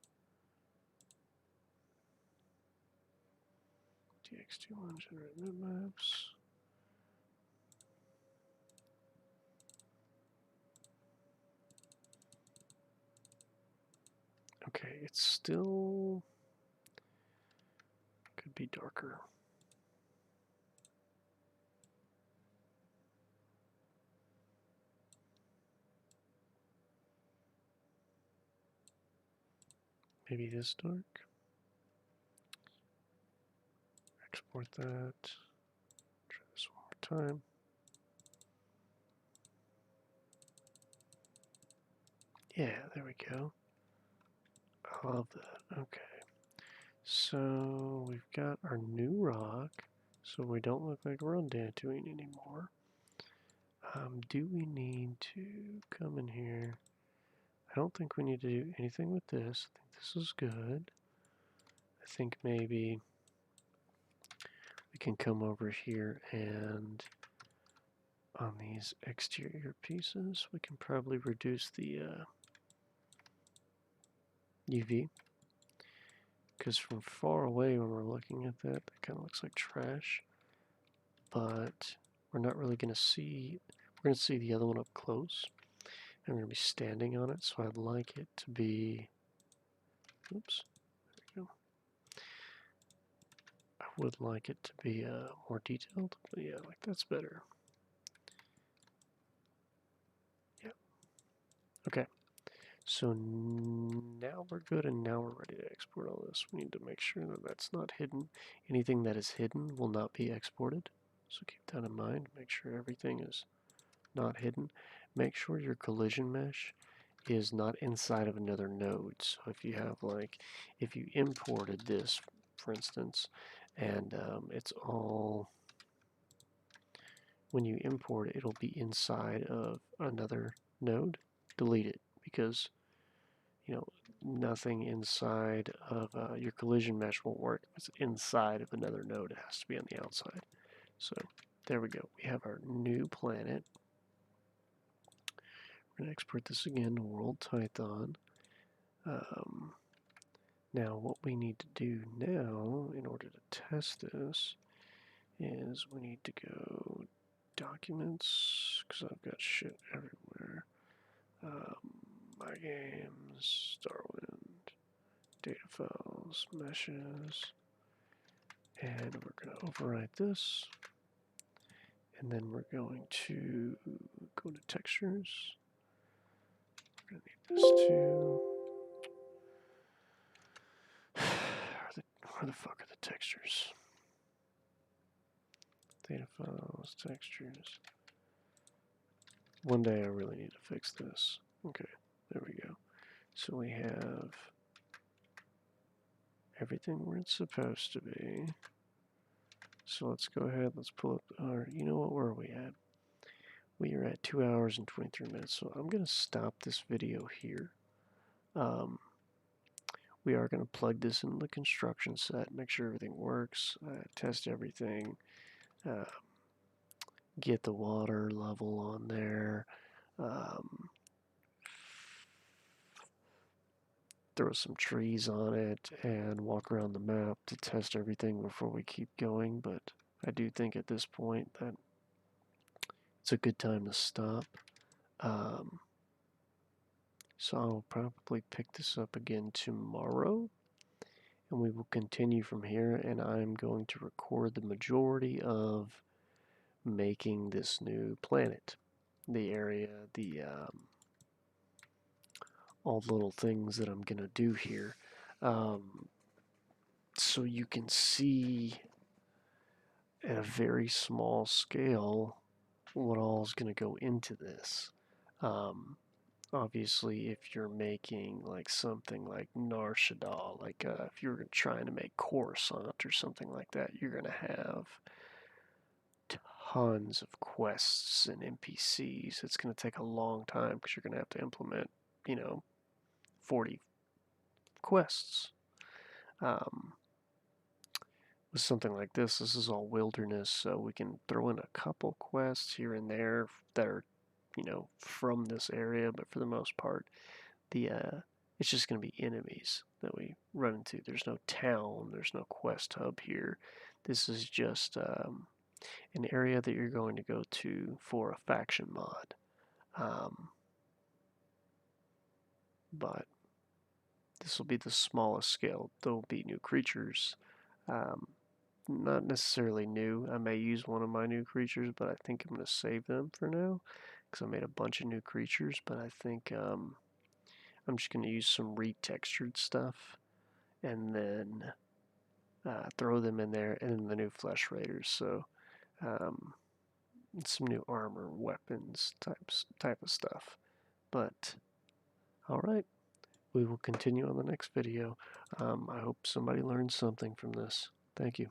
DX21 generate bitmaps. Okay, it's still could be darker. Maybe this dark. Export that. Try this one more time. Yeah, there we go. I love that. Okay. So we've got our new rock, so we don't look like we're on Dantooine anymore. Do we need to come in here? I don't think we need to do anything with this. I think this is good. I think maybe we can come over here and on these exterior pieces, we can probably reduce the UV. Because from far away when we're looking at that, that kind of looks like trash. But we're not really going to see, we're going to see the other one up close. And we're going to be standing on it, so I'd like it to be, oops, there we go. I would like it to be more detailed, but yeah, like that's better. Yeah. Okay. So now we're good, and now we're ready to export all this. We need to make sure that that's not hidden. Anything that is hidden will not be exported. So keep that in mind. Make sure everything is not hidden. Make sure your collision mesh is not inside of another node. So if you have like, if you imported this, for instance, and it's all, when you import it, it'll be inside of another node, delete it, because you know, nothing inside of your collision mesh won't work if it's inside of another node. It has to be on the outside. So there we go. We have our new planet. We're going to export this again to World Tython. Now what we need to do now in order to test this is we need to go documents, because I've got shit everywhere. My games, Starwind, data files, meshes, and we're going to overwrite this, and then we're going to go to textures. We're going to need this too. Where the fuck are the textures? Data files, textures. One day I really need to fix this. Okay, there we go. So we have everything where it's supposed to be. So let's go ahead, let's pull up our, you know what, where are we at? We are at 2 hours and 23 minutes, so I'm going to stop this video here. We are going to plug this into the construction set, make sure everything works, test everything, uh, get the water level on there, throw some trees on it, and walk around the map to test everything before we keep going. But I do think at this point that it's a good time to stop. So I'll probably pick this up again tomorrow, and we will continue from here, and I'm going to record the majority of making this new planet. The area, all the little things that I'm going to do here. So you can see at a very small scale what all is going to go into this. Obviously, if you're making like something like Narshadal, like if you're trying to make Coruscant or something like that, you're going to have tons of quests and NPCs. It's going to take a long time because you're going to have to implement, 40 quests. With something like this is all wilderness, so we can throw in a couple quests here and there that are, from this area, but for the most part, the it's just going to be enemies that we run into. There's no town, there's no quest hub here. This is just an area that you're going to go to for a faction mod. But this will be the smallest scale. There will be new creatures. Not necessarily new. I may use one of my new creatures, but I think I'm going to save them for now because I made a bunch of new creatures. But I think I'm just going to use some retextured stuff and then throw them in there, and then the new flesh raiders. So some new armor, weapons, type of stuff. But all right, we will continue on the next video. I hope somebody learned something from this. Thank you.